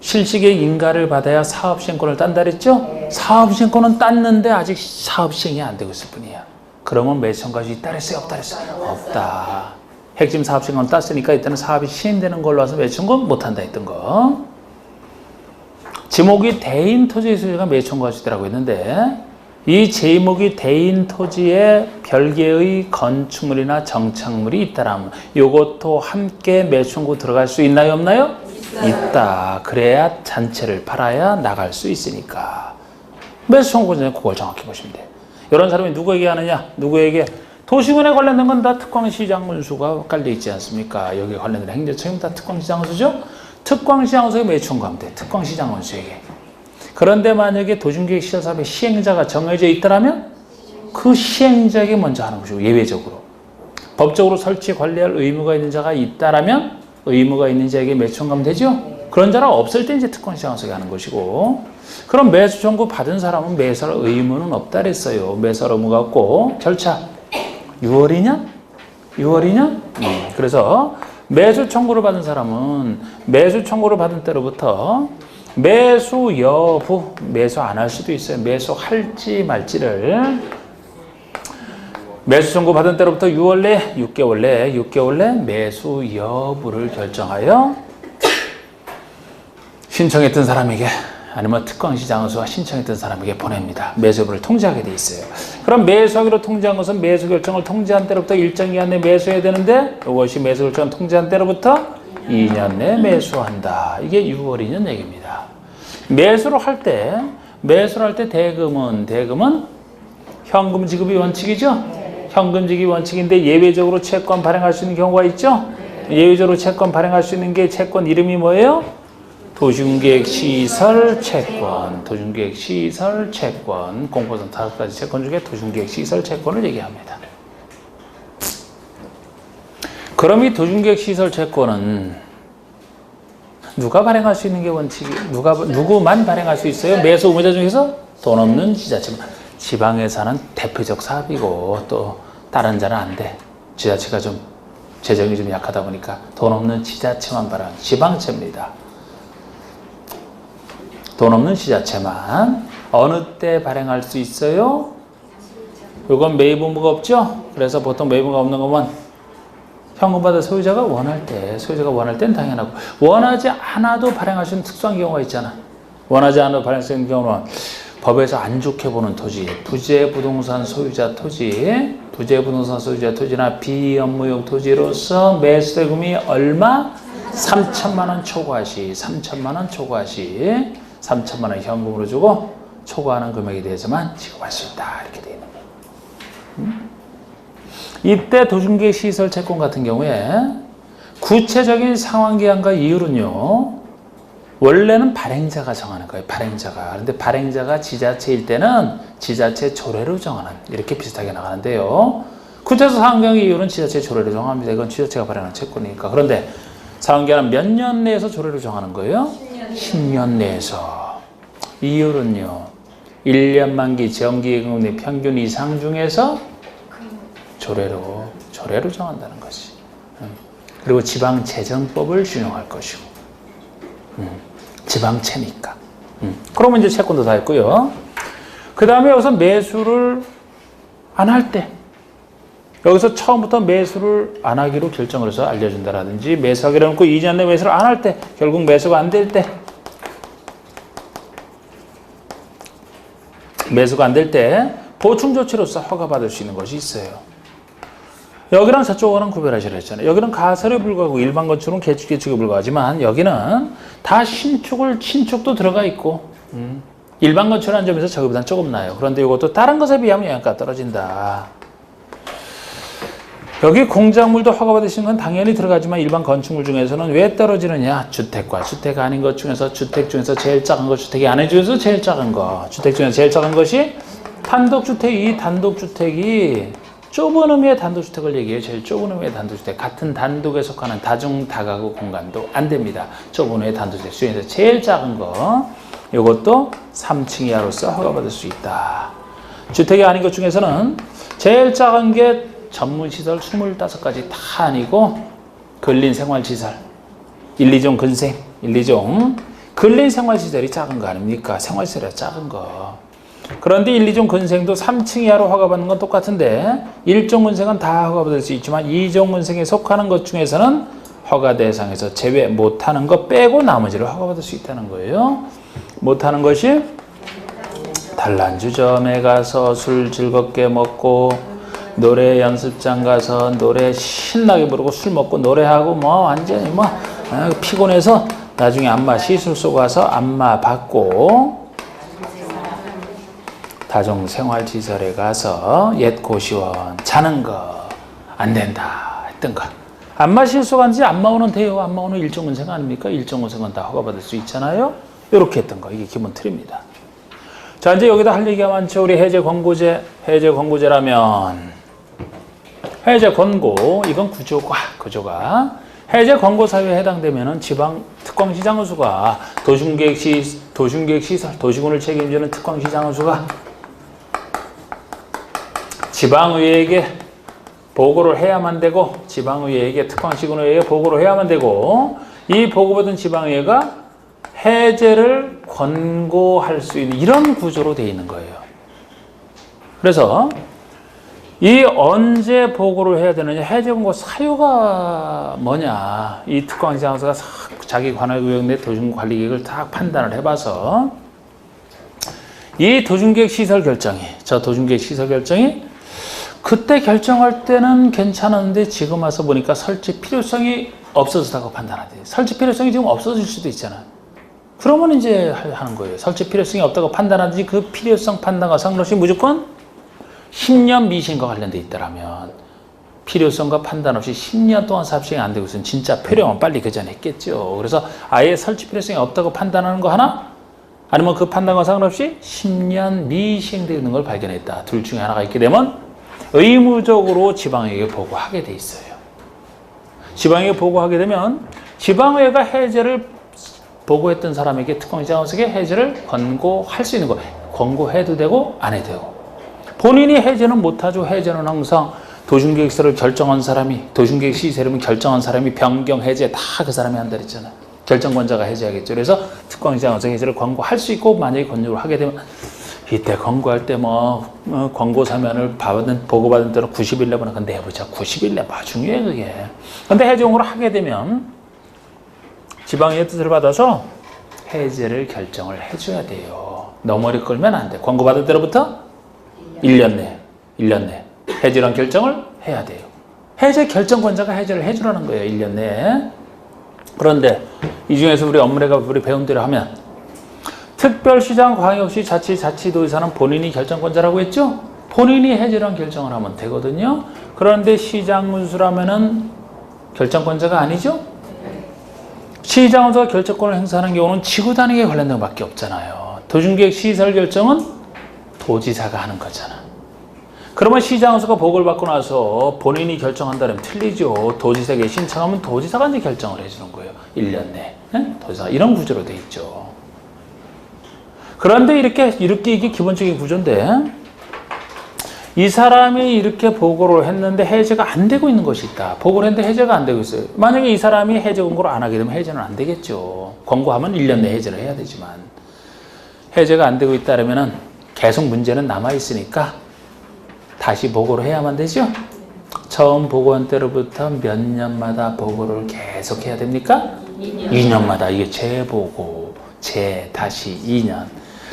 실식의 인가를 받아야 사업시행권을 딴다 그랬죠? 사업시행권은 땄는데 아직 사업시행이 안 되고 있을 뿐이야. 그러면 매수 청구할 수 있다 그랬어요? 없다 그랬어요? 없다. 핵심 사업시행권 땄으니까 이때는 사업이 시행되는 걸로 와서 매수 청구 못한다 했던 거. 지목이 대인 토지의 소유자가 매수 청구할 수 있다고 했는데 이 제목이 대인 토지에 별개의 건축물이나 정착물이 있다라면 이것도 함께 매수 청구 들어갈 수 있나요? 없나요? 있다. 그래야 전체를 팔아야 나갈 수 있으니까. 매수 청구 전에 그걸 정확히 보시면 돼요. 이런 사람이 누구에게 하느냐? 누구에게? 도시군에 관련된 건 다 특광시장 문수가 깔려 있지 않습니까? 여기에 관련된 행정처럼 다 특광시장 문수죠? 특광시장 문수에 매수 청구하면 돼. 특광시장 문수에게. 그런데 만약에 도심계획시설사업의 시행자가 정해져 있더라면 그 시행자에게 먼저 하는 것이고 예외적으로 법적으로 설치 관리할 의무가 있는 자가 있다라면 의무가 있는 자에게 매수 청구하면 되죠. 그런 자가 없을 때 이제 특권시장 소개 하는 것이고 그럼 매수 청구 받은 사람은 매수할 의무는 없다 그랬어요. 매수할 의무가 없고 절차 6월이냐? 그래서 매수 청구를 받은 사람은 매수 청구를 받은 때로부터 매수 여부, 매수 안 할 수도 있어요. 매수할지 말지를 매수 청구 받은 때로부터 6개월 내 매수 여부를 결정하여 신청했던 사람에게 아니면 특광시장원수가 신청했던 사람에게 보냅니다. 매수 여부를 통지하게 돼 있어요. 그럼 매수하기로 통지한 것은 매수 결정을 통지한 때로부터 일정 기간 내 매수해야 되는데 이것이 매수 결정을 통지한 때로부터 2년 내 매수한다. 이게 6월 2년 얘기입니다. 매수를 할 때 대금은 현금 지급이 원칙이죠? 현금 지급이 원칙인데 예외적으로 채권 발행할 수 있는 경우가 있죠? 예외적으로 채권 발행할 수 있는 게 채권 이름이 뭐예요? 도심계획시설 채권, 공포선 5가지 채권 중에 도심계획시설 채권을 얘기합니다. 그럼 이 도심계획시설 채권은 누가 발행할 수 있는 게 원칙이? 누구만 발행할 수 있어요? 매수 의무자 중에서 돈 없는 지자체만. 지방에 사는 대표적 사업이고 또 다른 자는 안 돼. 지자체가 좀 재정이 좀 약하다 보니까 돈 없는 지자체만 발행. 지방채입니다. 돈 없는 지자체만 어느 때 발행할 수 있어요? 이건 매입 의무가 없죠? 그래서 보통 매입 의무가 없는 것만 현금 받아 소유자가 원할 때는 당연하고 원하지 않아도 발행할 수 있는 특수한 경우가 있잖아. 원하지 않아도 발행할 수 있는 경우는 법에서 안 좋게 보는 토지, 부재부동산 소유자 토지나 비업무용 토지로서 매수대금이 얼마? 3천만 원 초과 시 3천만 원 현금으로 주고 초과하는 금액에 대해서만 지급할 수 있다. 이렇게 되어 있는 거예요. 이때 도중계획 시설 채권 같은 경우에 구체적인 상환 기한과 이율은요. 원래는 발행자가 정하는 거예요. 그런데 발행자가 지자체일 때는 지자체 조례로 정하는 이렇게 비슷하게 나가는데요. 구체적 사항경의 이유는 지자체 조례로 정합니다. 이건 지자체가 발행한 채권이니까. 그런데 사항계는 몇 년 내에서 조례로 정하는 거예요? 10년 내에서. 이유는요. 1년 만기 정기예금의 평균 이상 중에서 조례로 정한다는 것이. 그리고 지방재정법을 준용할 것이고. 지방채니까. 그러면 이제 채권도 다 했고요. 그 다음에 여기서 매수를 안 할 때, 여기서 처음부터 매수를 안 하기로 결정을 해서 알려준다라든지, 매수하기로 해놓고 2년 내 매수를 안 할 때, 결국 매수가 안 될 때, 매수가 안 될 때 보충 조치로서 허가받을 수 있는 것이 있어요. 여기랑 저쪽은 구별하시라 했잖아요. 여기는 가설에 불과하고 일반 건축은 개축에 불과하지만 여기는 다 신축도 들어가 있고 일반 건축이라는 점에서 저기보다는 조금 나아요. 그런데 이것도 다른 것에 비하면 영향가가 떨어진다. 여기 공작물도 허가받으신 건 당연히 들어가지만 일반 건축물 중에서는 왜 떨어지느냐? 주택과 주택 아닌 것 중에서 주택 중에서 제일 작은 거, 주택이 아닌 중에서 제일 작은 거. 주택 중에서 제일 작은 것이 단독주택. 이 단독주택이 좁은 의미의 단독주택을 얘기해요. 제일 좁은 의미의 단독주택. 같은 단독에 속하는 다중 다가구 공간도 안 됩니다. 좁은 의미의 단독주택 중에서 제일 작은 거. 이것도 3층 이하로서 허가받을 수 있다. 주택이 아닌 것 중에서는 제일 작은 게 전문시설 25가지 다 아니고 근린생활시설 1, 2종 근생 1, 2종 근린생활시설이 작은 거 아닙니까? 생활시설이 작은 거. 그런데 1, 2종 근생도 3층 이하로 허가받는 건 똑같은데 1종 근생은 다 허가받을 수 있지만 2종 근생에 속하는 것 중에서는 허가 대상에서 제외 못하는 거 빼고 나머지를 허가받을 수 있다는 거예요. 못하는 것이 단란주점에 가서 술 즐겁게 먹고 노래 연습장 가서 노래 신나게 부르고 술 먹고 노래하고 뭐 완전히 뭐 피곤해서 나중에 안마 시술 쏘고 가서 안마 받고 다중생활시설에 가서 옛 고시원 자는 거 안 된다 했던 거. 안마 시술 쏘고 간지 안마오는 돼요. 안마오는 일종 근생 아닙니까? 일종 근생은 다 허가받을 수 있잖아요. 이렇게 했던 거. 이게 기본 틀입니다. 자, 이제 여기다 할 얘기가 많죠. 우리 해제 권고제라면 해제 권고, 이건 구조가 해제 권고 사유에 해당되면은 지방 특광시장의수가 도심계획시설, 도시군을 책임지는 특광시장의수가 지방의회에게 보고를 해야만 되고, 지방의회에게 특광시군의회에 보고를 해야만 되고, 이 보고받은 지방의회가 해제를 권고할 수 있는 이런 구조로 되어 있는 거예요. 그래서 이 언제 보고를 해야 되느냐, 해제 권고 사유가 뭐냐, 이 특광시장에서 자기 관할 구역 내 도심 관리 계획을 딱 판단을 해봐서 이 도심계획 시설 결정이, 그때 결정할 때는 괜찮았는데 지금 와서 보니까 설치 필요성이 없어졌다고 판단하대요. 설치 필요성이 지금 없어질 수도 있잖아요. 그러면 이제 하는 거예요. 설치 필요성이 없다고 판단하든지 그 필요성 판단과 상관없이 무조건 10년 미시행과 관련돼 있다라면 필요성과 판단 없이 10년 동안 사업 시행이 안 되고 있으면 진짜 표령은 빨리 그 전에 했겠죠. 그래서 아예 설치 필요성이 없다고 판단하는 거 하나, 아니면 그 판단과 상관없이 10년 미시행되어 있는 걸 발견했다. 둘 중에 하나가 있게 되면 의무적으로 지방의회에 보고하게 돼 있어요. 지방의회에 보고하게 되면 지방의회가 해제를 보고했던 사람에게 특광시장에게 해제를 권고할 수 있는 거. 권고해도 되고 안 해도 되고. 본인이 해제는 못하죠. 해제는 항상 도심계획서를 결정한 사람이, 도심계획 시설이면 결정한 사람이 변경, 해제 다 그 사람이 한다 그랬잖아요. 결정권자가 해제하겠죠. 그래서 특광시장에서 해제를 권고할 수 있고, 만약에 권유를 하게 되면 이때 권고할 때 권고 사면을 보고받은 때는 90일 내보나. 근데 해보자. 90일 내 중요해 그게. 근데 해제용으로 하게 되면 지방의 뜻을 받아서 해제를 결정을 해줘야 돼요. 너무 오래 끌면 안 돼. 권고받은 때로부터 1년 내 해제란 결정을 해야 돼요. 해제 결정권자가 해제를 해주라는 거예요. 1년 내에. 그런데 이 중에서 우리 배운 대로 하면 특별시장, 광역시, 자치도지사는 본인이 결정권자라고 했죠? 본인이 해제란 결정을 하면 되거든요. 그런데 시장 문수라면은 결정권자가 아니죠? 시장에서 결정권을 행사하는 경우는 지구 단위에 관련된 것밖에 없잖아요. 도심계획 시설 결정은 도지사가 하는 거잖아. 그러면 시장수가 보고를 받고 나서 본인이 결정한다면 틀리죠. 도지사에게 신청하면 도지사가 이제 결정을 해주는 거예요. 1년 내에. 도지사가 이런 구조로 돼 있죠. 그런데 이렇게 이게 기본적인 구조인데, 이 사람이 이렇게 보고를 했는데 해제가 안 되고 있는 것이 있다. 보고를 했는데 해제가 안 되고 있어요. 만약에 이 사람이 해제 권고를 안 하게 되면 해제는 안 되겠죠. 권고하면 1년 내에 해제를 해야 되지만, 해제가 안 되고 있다면 계속 문제는 남아있으니까 다시 보고를 해야만 되죠. 처음 보고한 때로부터 몇 년마다 보고를 계속 해야 됩니까? 2년마다. 이게 재보고, 다시 2년.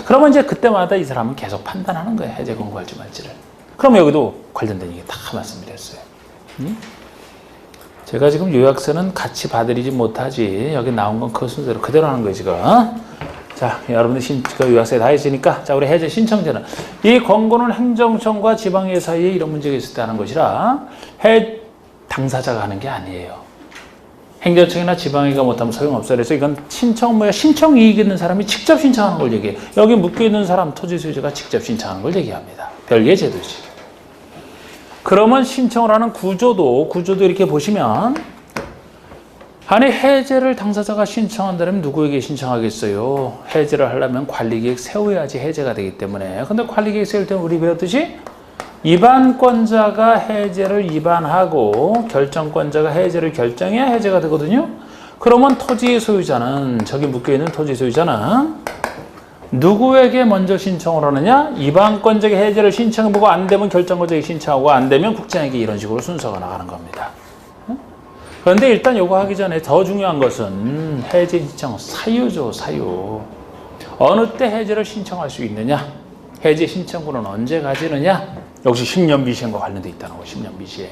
그러면 이제 그때마다 이 사람은 계속 판단하는 거예요. 해제 권고할지 말지를. 그럼 여기도 관련된 얘기 다 말씀드렸어요. 제가 지금 요약서는 같이 봐드리지 못하지. 여기 나온 건 그 순서대로 그대로 하는 거예요, 지금. 자, 여러분들 그 요약서에 다 있으니까. 자, 우리 해제 신청제는. 이 권고는 행정청과 지방의 사이에 이런 문제가 있을 때 하는 것이라 당사자가 하는 게 아니에요. 행정청이나 지방의가 못하면 소용없어요. 그래서 이건 신청 이익 있는 사람이 직접 신청하는 걸 얘기해요. 여기 묶여있는 사람, 토지 소유자가 직접 신청하는 걸 얘기합니다. 별개의 제도지. 그러면 신청을 하는 구조도 이렇게 보시면, 아니 해제를 당사자가 신청한다면 누구에게 신청하겠어요? 해제를 하려면 관리계획 세워야지 해제가 되기 때문에. 근데 관리계획 세울 때는 우리 배웠듯이 입안권자가 해제를 입안하고 결정권자가 해제를 결정해야 해제가 되거든요. 그러면 토지 소유자는, 저기 묶여있는 토지 소유자는 누구에게 먼저 신청을 하느냐? 입안권자에게 해제를 신청해보고 안 되면 결정권자에게 신청하고 안 되면 국장에게, 이런 식으로 순서가 나가는 겁니다. 그런데 일단 이거 하기 전에 더 중요한 것은 해제 신청 사유죠. 사유. 어느 때 해제를 신청할 수 있느냐? 해제 신청권은 언제 가지느냐? 역시 10년 미시행과 관련돼 있다는 거. 10년 미시행.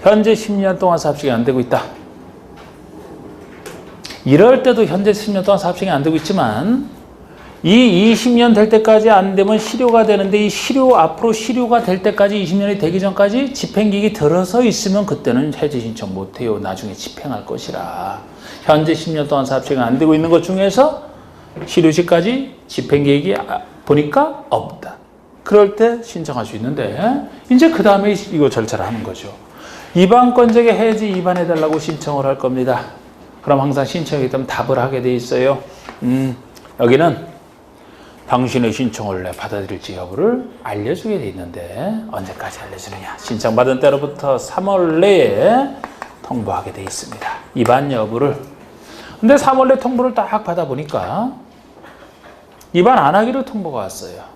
현재 10년 동안 사업시행이 안 되고 있다. 이럴 때도 현재 10년 동안 사업시행이 안 되고 있지만, 이 20년 될 때까지 안 되면 실효가 되는데, 이 앞으로 실효가 될 때까지 20년이 되기 전까지 집행기획이 들어서 있으면 그때는 해제 신청 못해요. 나중에 집행할 것이라. 현재 10년 동안 사업시행이 안 되고 있는 것 중에서 실효시까지 집행계획이 보니까 없다. 그럴 때 신청할 수 있는데, 이제 그 다음에 이거 절차를 하는 거죠. 입안권자에게 해제 입안해달라고 신청을 할 겁니다. 그럼 항상 신청이 있다면 답을 하게 돼 있어요. 여기는 당신의 신청을 내 받아들일지 여부를 알려주게 돼 있는데, 언제까지 알려주느냐? 신청받은 때로부터 3월 내에 통보하게 돼 있습니다. 입안 여부를. 근데 3월 내 통보를 딱 받아보니까 입안 안 하기로 통보가 왔어요.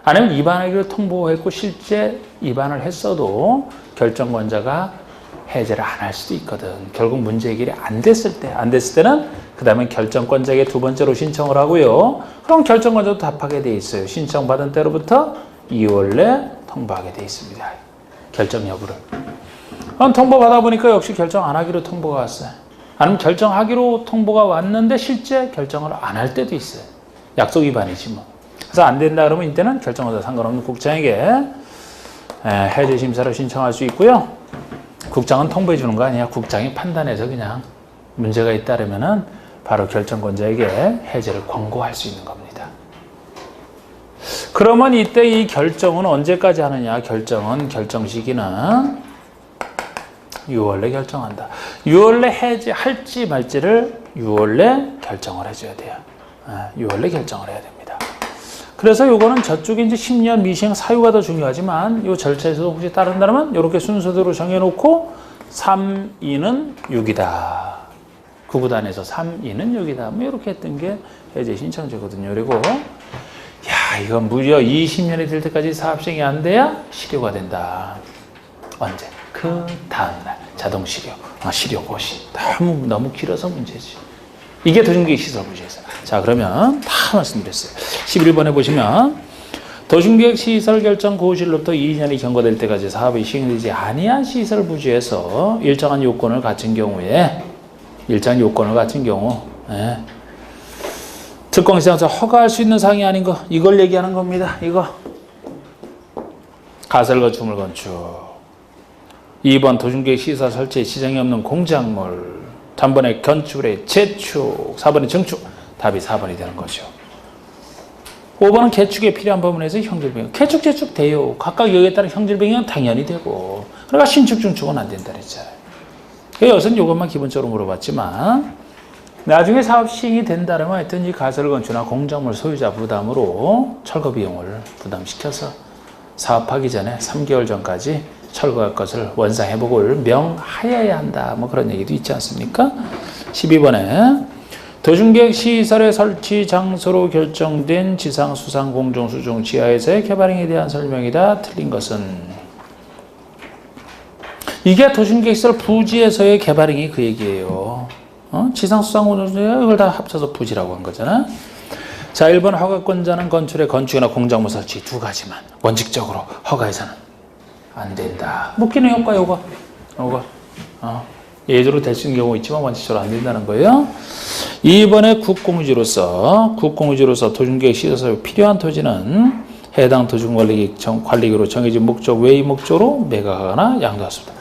아니면 입안하기로 통보했고 실제 입안을 했어도 결정권자가 해제를 안 할 수도 있거든. 결국 문제 해결이 안 됐을 때는 그 다음에 결정권자에게 두 번째로 신청을 하고요. 그럼 결정권자도 답하게 돼 있어요. 신청받은 때로부터 2월 내 통보하게 돼 있습니다. 결정 여부를. 그럼 통보 받아보니까 역시 결정 안 하기로 통보가 왔어요. 아니면 결정하기로 통보가 왔는데 실제 결정을 안 할 때도 있어요. 약속 위반이지 뭐. 그래서 안 된다 그러면 이때는 결정권자 상관없는 국장에게 해제 심사를 신청할 수 있고요. 국장은 통보해 주는 거 아니야. 국장이 판단해서 그냥 문제가 있다면은 바로 결정권자에게 해제를 권고할 수 있는 겁니다. 그러면 이때 이 결정은 언제까지 하느냐? 결정 시기는 6월 내 결정한다. 6월 내 해제할지 말지를 6월 내 결정을 해줘야 돼요. 6월 내 결정을 해야 됩니다. 그래서 요거는 저쪽에 이제 10년 미시행 사유가 더 중요하지만 요 절차에서도 혹시 따른다면 이렇게 순서대로 정해놓고 3, 2는 6이다. 구구단에서 3, 2는 6이다. 뭐 이렇게 했던 게 해제 신청제거든요. 그리고 야 이건 무려 20년이 될 때까지 사업시행이 안 돼야 실효가 된다. 언제? 그 다음날 자동 실효. 실효 고시. 너무 길어서 문제지. 이게 도심계획 시설 부지에서. 자, 그러면 다 말씀드렸어요. 11번에 보시면 도심계획 시설 결정 고시로부터 2년이 경과될 때까지 사업이 시행되지 아니한 시설 부지에서 일정한 요건을 갖춘 경우에 특공시장에서 허가할 수 있는 사항이 아닌 거, 이걸 얘기하는 겁니다. 이거 가설건축물 건축. 2번 도심계획 시설 설치에 지장이 없는 공작물. 3번에 건축물의 재축, 4번에 증축. 답이 4번이 되는 거죠. 5번은 개축에 필요한 부분에서 형질변경. 개축, 재축 돼요. 각각 여기에 따른 형질변경은 당연히 되고. 그러니까 신축, 중축은 안 된다 그랬잖아요. 여기서는 이것만 기본적으로 물어봤지만 나중에 사업 시행이 된다면 하여튼 이 가설 건축이나 공작물 소유자 부담으로 철거 비용을 부담시켜서 사업하기 전에 3개월 전까지 철거할 것을 원상회복을 명하여야 한다. 뭐 그런 얘기도 있지 않습니까? 12번에 도중계획 시설의 설치 장소로 결정된 지상, 수상, 공중, 수중, 지하에서의 개발행위에 대한 설명이다. 틀린 것은 이게 도중계획시설 부지에서의 개발행위 그 얘기예요. 지상, 수상, 공중, 이걸 다 합쳐서 부지라고 한 거잖아. 자, 1번 허가권자는 건축의 건축이나 공작물 설치 두 가지만 원칙적으로 허가해서는 안 된다. 묶이는 효과 요거. 예외로 될 수 있는 경우 있지만 원칙적으로 안 된다는 거예요. 2번에 국공유지로서 도중계획 시설에 필요한 토지는 해당 도중관리기로 정해진 목적 외의 목적으로 매각하거나 양도하습니다.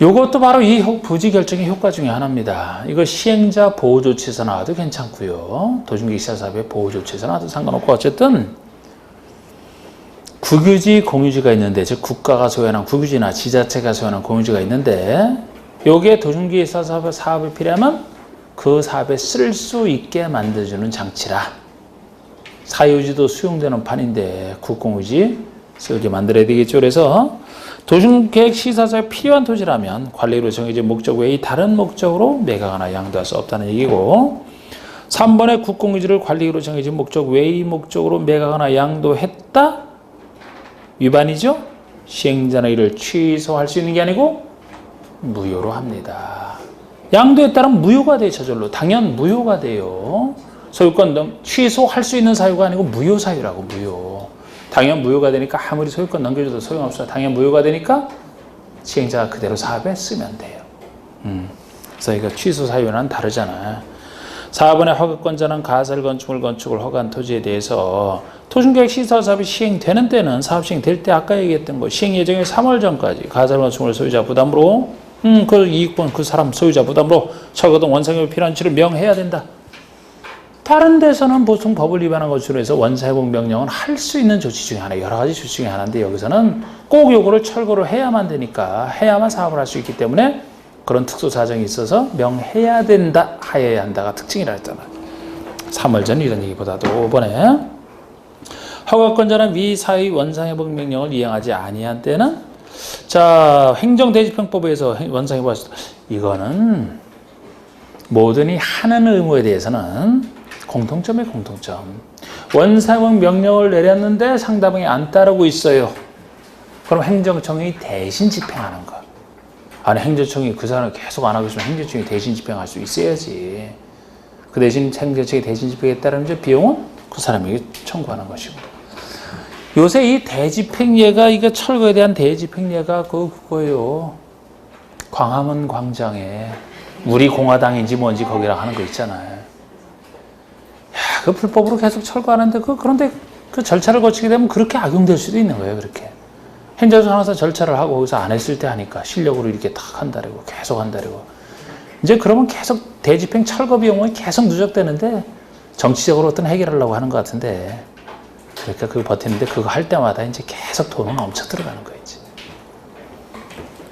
이것도 바로 이 부지 결정의 효과 중에 하나입니다. 이거 시행자 보호조치에서 나와도 괜찮고요. 도중계획 시설 사업의 보호조치에서 나와도 상관없고 어쨌든 국유지, 공유지가 있는데 즉 국가가 소유하는 국유지나 지자체가 소유하는 공유지가 있는데 요게 도중계획 시설 사업에 필요하면 그 사업에 쓸 수 있게 만들어주는 장치라. 사유지도 수용되는 판인데 국공유지 쓰게 만들어야 되겠죠. 그래서 도중계획 시설사에 필요한 토지라면 관리로 정해진 목적 외의 다른 목적으로 매각하거나 양도할 수 없다는 얘기고 3번에 국공유지를 관리로 정해진 목적 외의 목적으로 매각하거나 양도했다? 위반이죠? 시행자는 이를 취소할 수 있는 게 아니고 무효로 합니다. 양도에 따른 무효가 돼요. 저절로. 당연 무효가 돼요. 소유권 취소할 수 있는 사유가 아니고 무효 사유라고. 무효. 당연 무효가 되니까 아무리 소유권 넘겨줘도 소용없어요. 당연 무효가 되니까 시행자가 그대로 사업에 쓰면 돼요. 그래서 이거 취소 사유는 다르잖아요. 4번의 허가권자는 가설 건축을 허가한 토지에 대해서 도중계획 시설 사업이 시행되는 때는 사업 시행될 때 아까 얘기했던 거 시행 예정일 3월 전까지 가설 건축물 소유자 부담으로 그 이익권 그 사람 소유자 부담으로 철거 등 원상회복 필요한 치를 명해야 된다. 다른 데서는 보통 법을 위반한 것으로 해서 원상회복 명령은 할 수 있는 조치 중에 하나, 여러 가지 조치 중에 하나인데 여기서는 꼭 요거를 철거를 해야만 되니까 해야만 사업을 할 수 있기 때문에 그런 특수 사정이 있어서 명해야 된다, 하여야 한다가 특징이라 했잖아요. 3월 전 이런 얘기보다도 5번에 허가권자는 위 사의 원상회복 명령을 이행하지 아니한 때는 자 행정대집행법에서 원상회복 이거는 모든이 하는 의무에 대해서는 공통점의 공통점. 원상회복 명령을 내렸는데 상대방이 안 따르고 있어요. 그럼 행정청이 대신 집행하는 거. 아니 행정청이 그 사람을 계속 안 하고 있으면 행정청이 대신 집행할 수 있어야지. 그 대신 행정청이 대신 집행했다는 이제 비용은 그 사람에게 청구하는 것이고. 요새 이 대집행례가 이거 철거에 대한 대집행례가 그거예요. 광화문 광장에 우리 공화당인지 뭔지 거기랑 하는 거 있잖아요. 야, 그 불법으로 계속 철거하는데 그런데 그 절차를 거치게 되면 그렇게 악용될 수도 있는 거예요. 그렇게 행정청 항상 절차를 하고 거기서 안 했을 때 하니까 실력으로 이렇게 탁 한다고 계속 한다고 이제 그러면 계속 대집행 철거 비용은 계속 누적되는데 정치적으로 어떤 해결하려고 하는 것 같은데 그러니까 그거 버티는데 그거 할 때마다 이제 계속 돈은 엄청 들어가는 거지.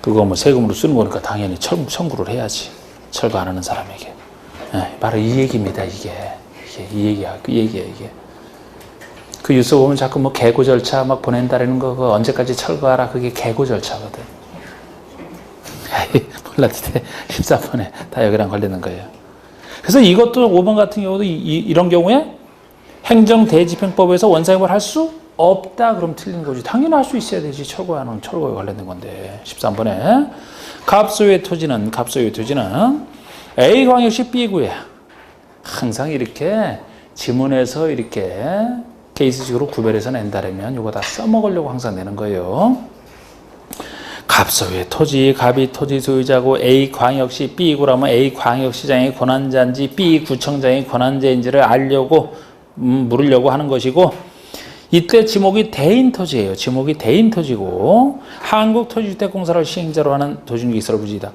그거 뭐 세금으로 쓰는 거니까 당연히 청구를 해야지. 철거 안 하는 사람에게. 네, 바로 이 얘기입니다. 이 얘기야. 그 얘기야, 이게. 그 뉴스 보면 자꾸 뭐 개고 절차 막 보낸다라는 거, 그거 언제까지 철거하라. 그게 개고 절차거든. 몰라도 돼. 14번에 다 여기랑 관련된 거예요. 그래서 이것도 5번 같은 경우도 이런 경우에 행정대집행법에서 원상회복을 할 수 없다. 그럼 틀린 거지. 당연히 할 수 있어야 되지. 철거에 관련된 건데. 13번에 갑소유의 토지는 A광역시 B구에 항상 이렇게 지문에서 이렇게 케이스식으로 구별해서 낸다라면 이거 다 써먹으려고 항상 내는 거예요. 갑소유의 토지, 갑이 토지 소유자고 A광역시 B구라면 A광역시장의 권한자인지 B구청장의 권한자인지를 알려고 물으려고 하는 것이고 이때 지목이 대인 토지예요. 지목이 대인 토지고 한국토지주택공사를 시행자로 하는 도중계획시설 부지이다.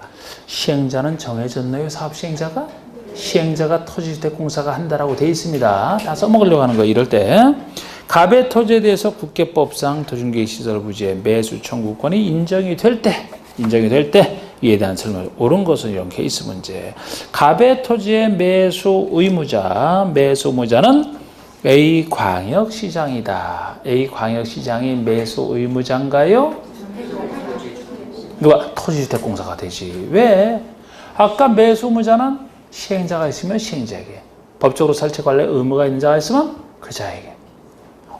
시행자는 정해졌나요? 사업 시행자가? 시행자가 토지주택공사가 한다라고 되어 있습니다. 다 써먹으려고 하는 거예요. 이럴 때. 갑의 토지에 대해서 국계법상 도중개시설 부지의 매수 청구권이 인정이 될 때 이에 대한 설명을 옳은 것은 이런 케이스 문제. 갑의 토지의 매수 의무자는 A 광역시장이다. A 광역시장이 매수 의무자인가요? 누가? 토지주택공사가 되지. 왜? 아까 매수 의무자는 시행자가 있으면 시행자에게, 법적으로 설치 관리 의무가 있는 자가 있으면 그 자에게,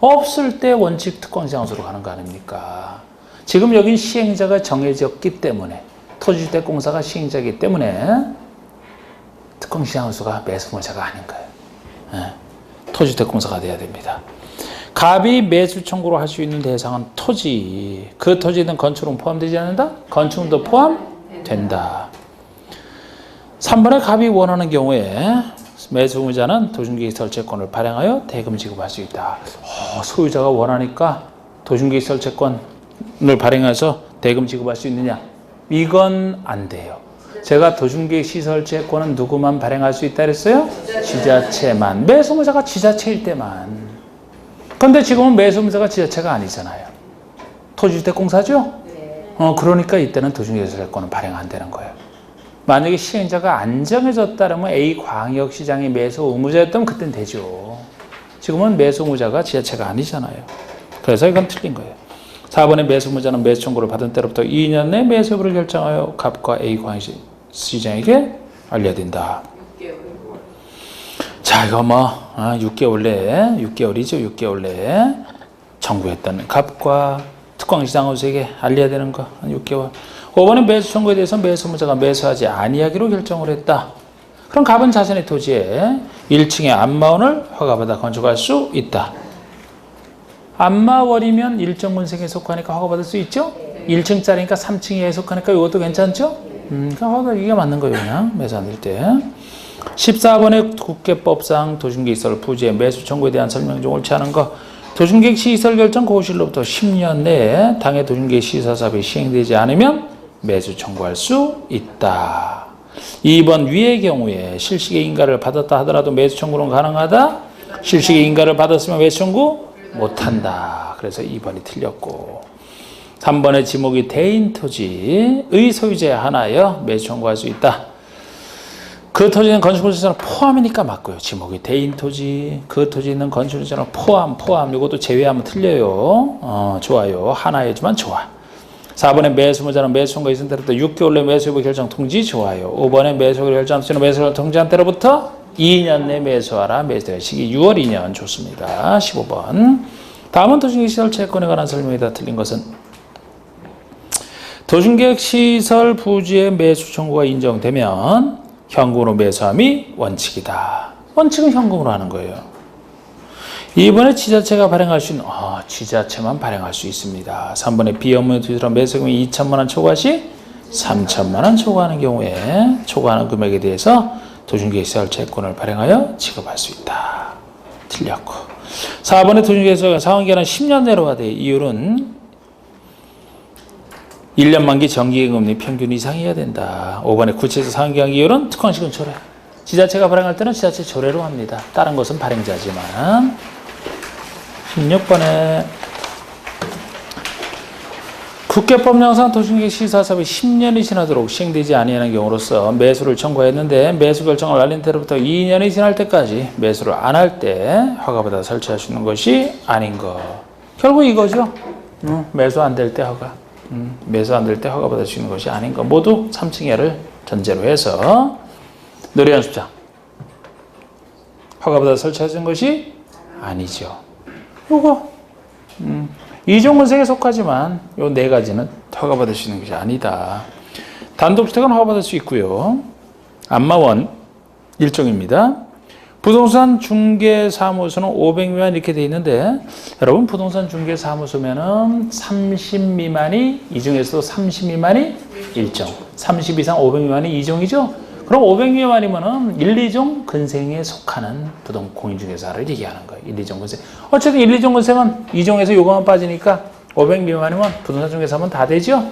없을 때 원칙 특권시장소로 가는 거 아닙니까? 지금 여긴 시행자가 정해졌기 때문에, 토지주택공사가 시행자이기 때문에 특권시장소가 매수 의무자가 아닌 거예요. 토지주택공사가 돼야 됩니다. 갑이 매수 청구를 할 수 있는 대상은 토지. 그 토지는 건축은 포함되지 않는다? 건축도 포함된다. 3번에 갑이 원하는 경우에 매수 의무자는 도중개시 설치권을 발행하여 대금 지급할 수 있다. 소유자가 원하니까 도중개시 설치권을 발행해서 대금 지급할 수 있느냐? 이건 안 돼요. 제가 도중개시 설치권은 누구만 발행할 수 있다 그랬어요? 지자체만. 매수 의무자가 지자체일 때만. 그런데 지금은 매수 의무자가 지자체가 아니잖아요. 토지주택공사죠? 그러니까 이때는 도중개시 설치권은 발행 안 되는 거예요. 만약에 시행자가 안 정해졌다면 A 광역시장이 매수 의무자였다면 그땐 되죠. 지금은 매수 의무자가 지자체가 아니잖아요. 그래서 이건 틀린 거예요. 4번에 매수 의무자는 매수 청구를 받은 때로부터 2년 내 매수 여부를 결정하여 갑과 A 광역시장에게 알려야 된다. 6개월. 자, 이거 6개월 내에, 6개월 내에 청구했다는 갑과 특광시장에게 알려야 되는 거 6개월. 5번에 매수 청구에 대해서 매수 의무자가 매수하지 아니하기로 결정을 했다. 그럼 갑은 자신의 토지에 1층의 안마원을 허가받아 건축할 수 있다. 안마원이면 일정 군생에 속하니까 허가받을 수 있죠? 1층짜리니까 3층에 속하니까 이것도 괜찮죠? 그러니까 이게 맞는 거예요. 그냥 매수 안 될 때. 14번에 국계법상 도중개시설 부지의 매수 청구에 대한 설명 중 옳지 않은 거. 도중개시설 결정 고실로부터 10년 내에 당해 도중개시설 사업이 시행되지 않으면 매수 청구할 수 있다. 2번 위의 경우에 실식의 인가를 받았다 하더라도 매수 청구는 가능하다. 실식의 인가를 받았으면 매수 청구 못한다. 그래서 2번이 틀렸고 3번의 지목이 대인 토지의 소유자에 하나여 매수 청구할 수 있다. 그 토지는 건축물자는 포함이니까 맞고요. 지목이 대인 토지, 그 토지 있는 건축물자는 포함 이것도 제외하면 틀려요. 좋아요. 하나이지만 좋아. 4번에 매수 의무자는 매수 청구가 있은 때로부터 6개월 내 매수 여부 결정 통지 좋아요. 5번에 매수 결정 없이는 매수를 통지한 때로부터 2년 내 매수하라. 매수될 시기 6월 2년 좋습니다. 15번. 다음은 도중개시설채권에 관한 설명이 다 틀린 것은 도중개시설 부지의 매수 청구가 인정되면 현금으로 매수함이 원칙이다. 원칙은 현금으로 하는 거예요. 이번에 지자체가 발행할 수 있는 지자체만 발행할 수 있습니다. 3번에 비업무 투자로 매수금이 2천만 원 초과 시 3천만 원 초과하는 경우에 초과하는 금액에 대해서 도중개시설 채권을 발행하여 지급할 수 있다. 틀렸고 4번에 도중개시설 상환기간은 10년 내로 하되 이율은 1년 만기 정기금리 평균 이상이어야 된다. 5번에 구체적 상환기간 이율은 특권식은 조례. 지자체가 발행할 때는 지자체 조례로 합니다. 다른 것은 발행자지만 16번에 국계법령상 도중개시 사업이 10년이 지나도록 시행되지 아니하는 경우로서 매수를 청구했는데 매수 결정을 날린 때로부터 2년이 지날 때까지 매수를 안 할 때 허가받아 설치할 수 있는 것이 아닌 것. 결국 이거죠. 매수 안 될 때 허가. 매수 안 될 때 허가받을 수 있는 것이 아닌 것. 모두 3층에를 전제로 해서 노래연습장. 허가받아 설치할 수 있는 것이 아니죠. 요거 이종건색에 속하지만 요 네 가지는 허가받을 수 있는 것이 아니다. 단독주택은 허가받을 수 있고요. 안마원 일종입니다. 부동산 중개사무소는 500미만 이렇게 돼 있는데 여러분 부동산 중개사무소면은 30 미만이 이중에서도 30 미만이 1종 30 이상 500 미만이 2종이죠. 그럼 500 미만이면은 1, 2종 근생에 속하는 부동 공인중개사를 얘기하는 거예요. 1, 2종 근생. 어쨌든 1, 2종 근생은 2종에서 요거만 빠지니까 500 미만이면 부동산 중개사면 다 되죠.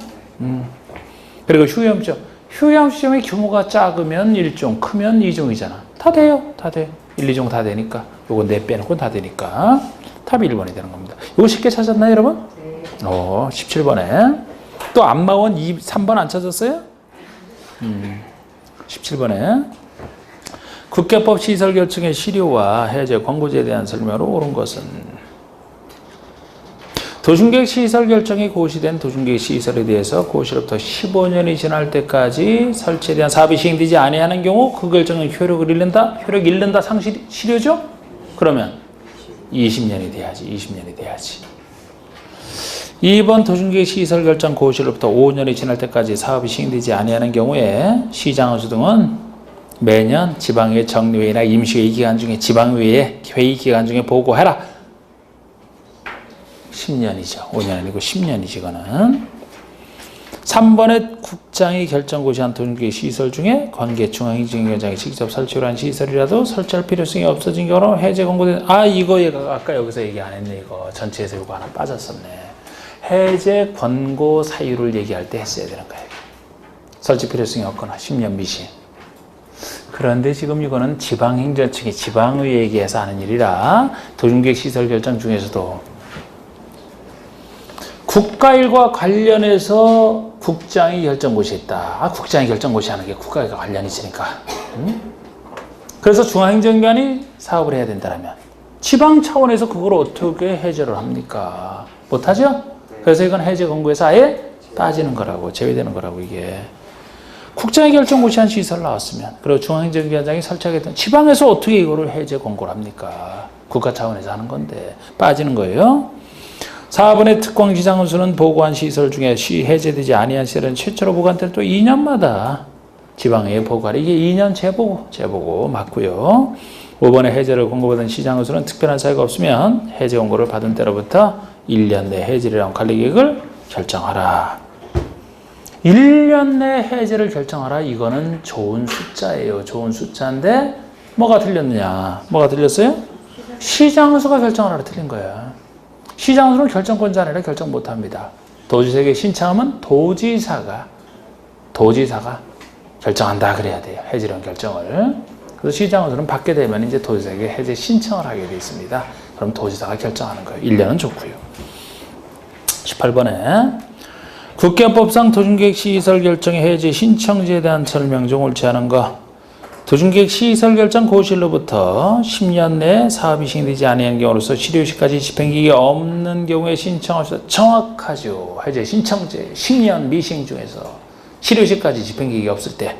그리고 휴염죠. 휴양 시점의 규모가 작으면 1종, 크면 2종이잖아. 다 돼요. 다 돼. 1, 2종 다 되니까. 요거 내 빼놓고 다 되니까. 답이 1번이 되는 겁니다. 요거 쉽게 찾았나요, 여러분? 네. 17번에. 또 안마원 3번 안 찾았어요? 17번에. 국가법 시설 결정의 시료와 해제 권고제에 대한 설명으로 옳은 것은 도중계획 시설 결정이 고시된 도중계획 시설에 대해서 고시로부터 15년이 지날 때까지 설치에 대한 사업이 시행되지 아니하는 경우 그 결정은 효력을 잃는다? 효력 잃는다 상실 시료죠? 그러면 20년이 돼야지. 20년이 돼야지. 2번 도중계획 시설 결정 고시로부터 5년이 지날 때까지 사업이 시행되지 아니하는 경우에 시장허수 등은 매년 지방의회 정례회의나 임시회의 기간 중에 지방의회 회의 기간 중에 보고해라. 10년이죠. 5년 아니고 10년이지 이거는. 3번에 국장이 결정 고시한 도중계획 시설 중에 관계 중앙행정위원장이 직접 설치를 한 시설이라도 설치할 필요성이 없어진 경우로 해제 권고된 이거 얘가 아까 여기서 얘기 안 했네. 이거 전체에서 이거 하나 빠졌었네. 해제 권고 사유를 얘기할 때 했어야 되는 거예요. 설치 필요성이 없거나 10년 미시. 그런데 지금 이거는 지방행정청이 지방의회에게서 하는 일이라 도중계획 시설 결정 중에서도 국가일과 관련해서 국장이 결정고시했다. 국장이 결정고시하는 게 국가일과 관련이 있으니까. 그래서 중앙행정기관이 사업을 해야 된다면 지방 차원에서 그걸 어떻게 해제를 합니까? 못하죠? 그래서 이건 해제 권고에서 아예 빠지는 거라고, 제외되는 거라고 이게. 국장이 결정고시한 시설 나왔으면 그리고 중앙행정기관장이 설치하겠다면 지방에서 어떻게 이거를 해제 권고를 합니까? 국가 차원에서 하는 건데 빠지는 거예요. 4번의 특광지장원수는 보고한 시설 중에 해제되지 아니한 시설은 최초로 보고한 때는 또 2년마다 지방에 보고하라. 이게 2년 재보고 맞고요. 5번의 해제를 권고받은 시장원수는 특별한 사유가 없으면 해제 권고를 받은 때로부터 1년 내 해제를 위한 관리계획을 결정하라. 1년 내 해제를 결정하라. 이거는 좋은 숫자예요. 좋은 숫자인데 뭐가 틀렸느냐? 뭐가 틀렸어요? 시장원수가 결정하라 틀린 거야. 시장으로는 결정권자 아니라 결정 못합니다. 도지사에게 신청하면 도지사가 결정한다 그래야 돼요. 해제령 결정을. 그래서 시장으로는 받게 되면 이제 도지사에게 해제 신청을 하게 돼 있습니다. 그럼 도지사가 결정하는 거예요. 1년은 좋고요. 18번에 국가법상 도중계획 시설 결정의 해제 신청지에 대한 설명 중 옳지 않은 거. 도중계획 시설 결정 고시로부터 10년 내에 사업이 시행되지 아니하는 경우로서 실효시까지 집행기획이 없는 경우에 신청할 수 정확하죠. 해제 신청제 10년 미시행 중에서 실효시까지 집행기획이 없을 때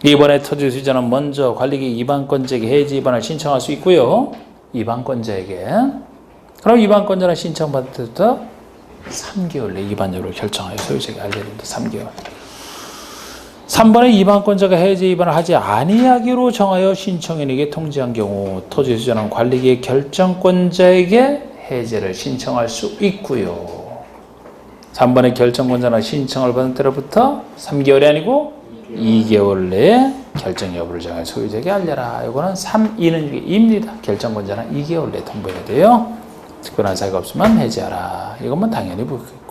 이번에 토지수자는 먼저 관리계획 위반권자에게 해제 위반을 신청할 수 있고요. 위반권자에게. 그럼 위반권자는 신청받을 때부터 3개월 내 위반 여부를 결정하여 소유자에게 알려야 됩니다. 3개월. 3번에 위반권자가 해제 위반을 하지 아니하기로 정하여 신청인에게 통지한 경우 토지수자는 관리계획 결정권자에게 해제를 신청할 수 있고요. 3번의 결정권자는 신청을 받은 때로부터 3개월이 아니고 2개월 내에 결정 여부를 정하여 소유자에게 알려라. 이거는 3, 2는 2입니다. 결정권자는 2개월 내에 통보해야 돼요. 특별한 사유가 없으면 해제하라. 이것만 당연히 보겠고.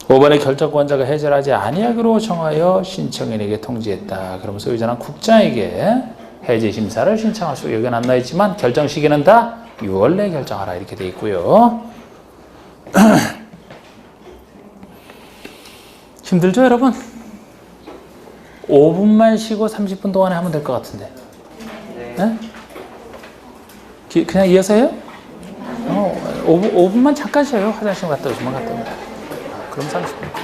5번의 결정권자가 해제를 하지 아니하기로 정하여 신청인에게 통지했다. 그럼 소유자는 국장에게 해제 심사를 신청할 수 여기는 안 나있지만 결정 시기는 다 6월 내에 결정하라 이렇게 돼 있고요. 힘들죠 여러분? 5분만 쉬고 30분 동안에 하면 될 것 같은데. 네? 그냥 이어서 해요? 5분만 잠깐 쉬어요. 화장실 갔다 오시면 갔다 오면. 그럼 30분.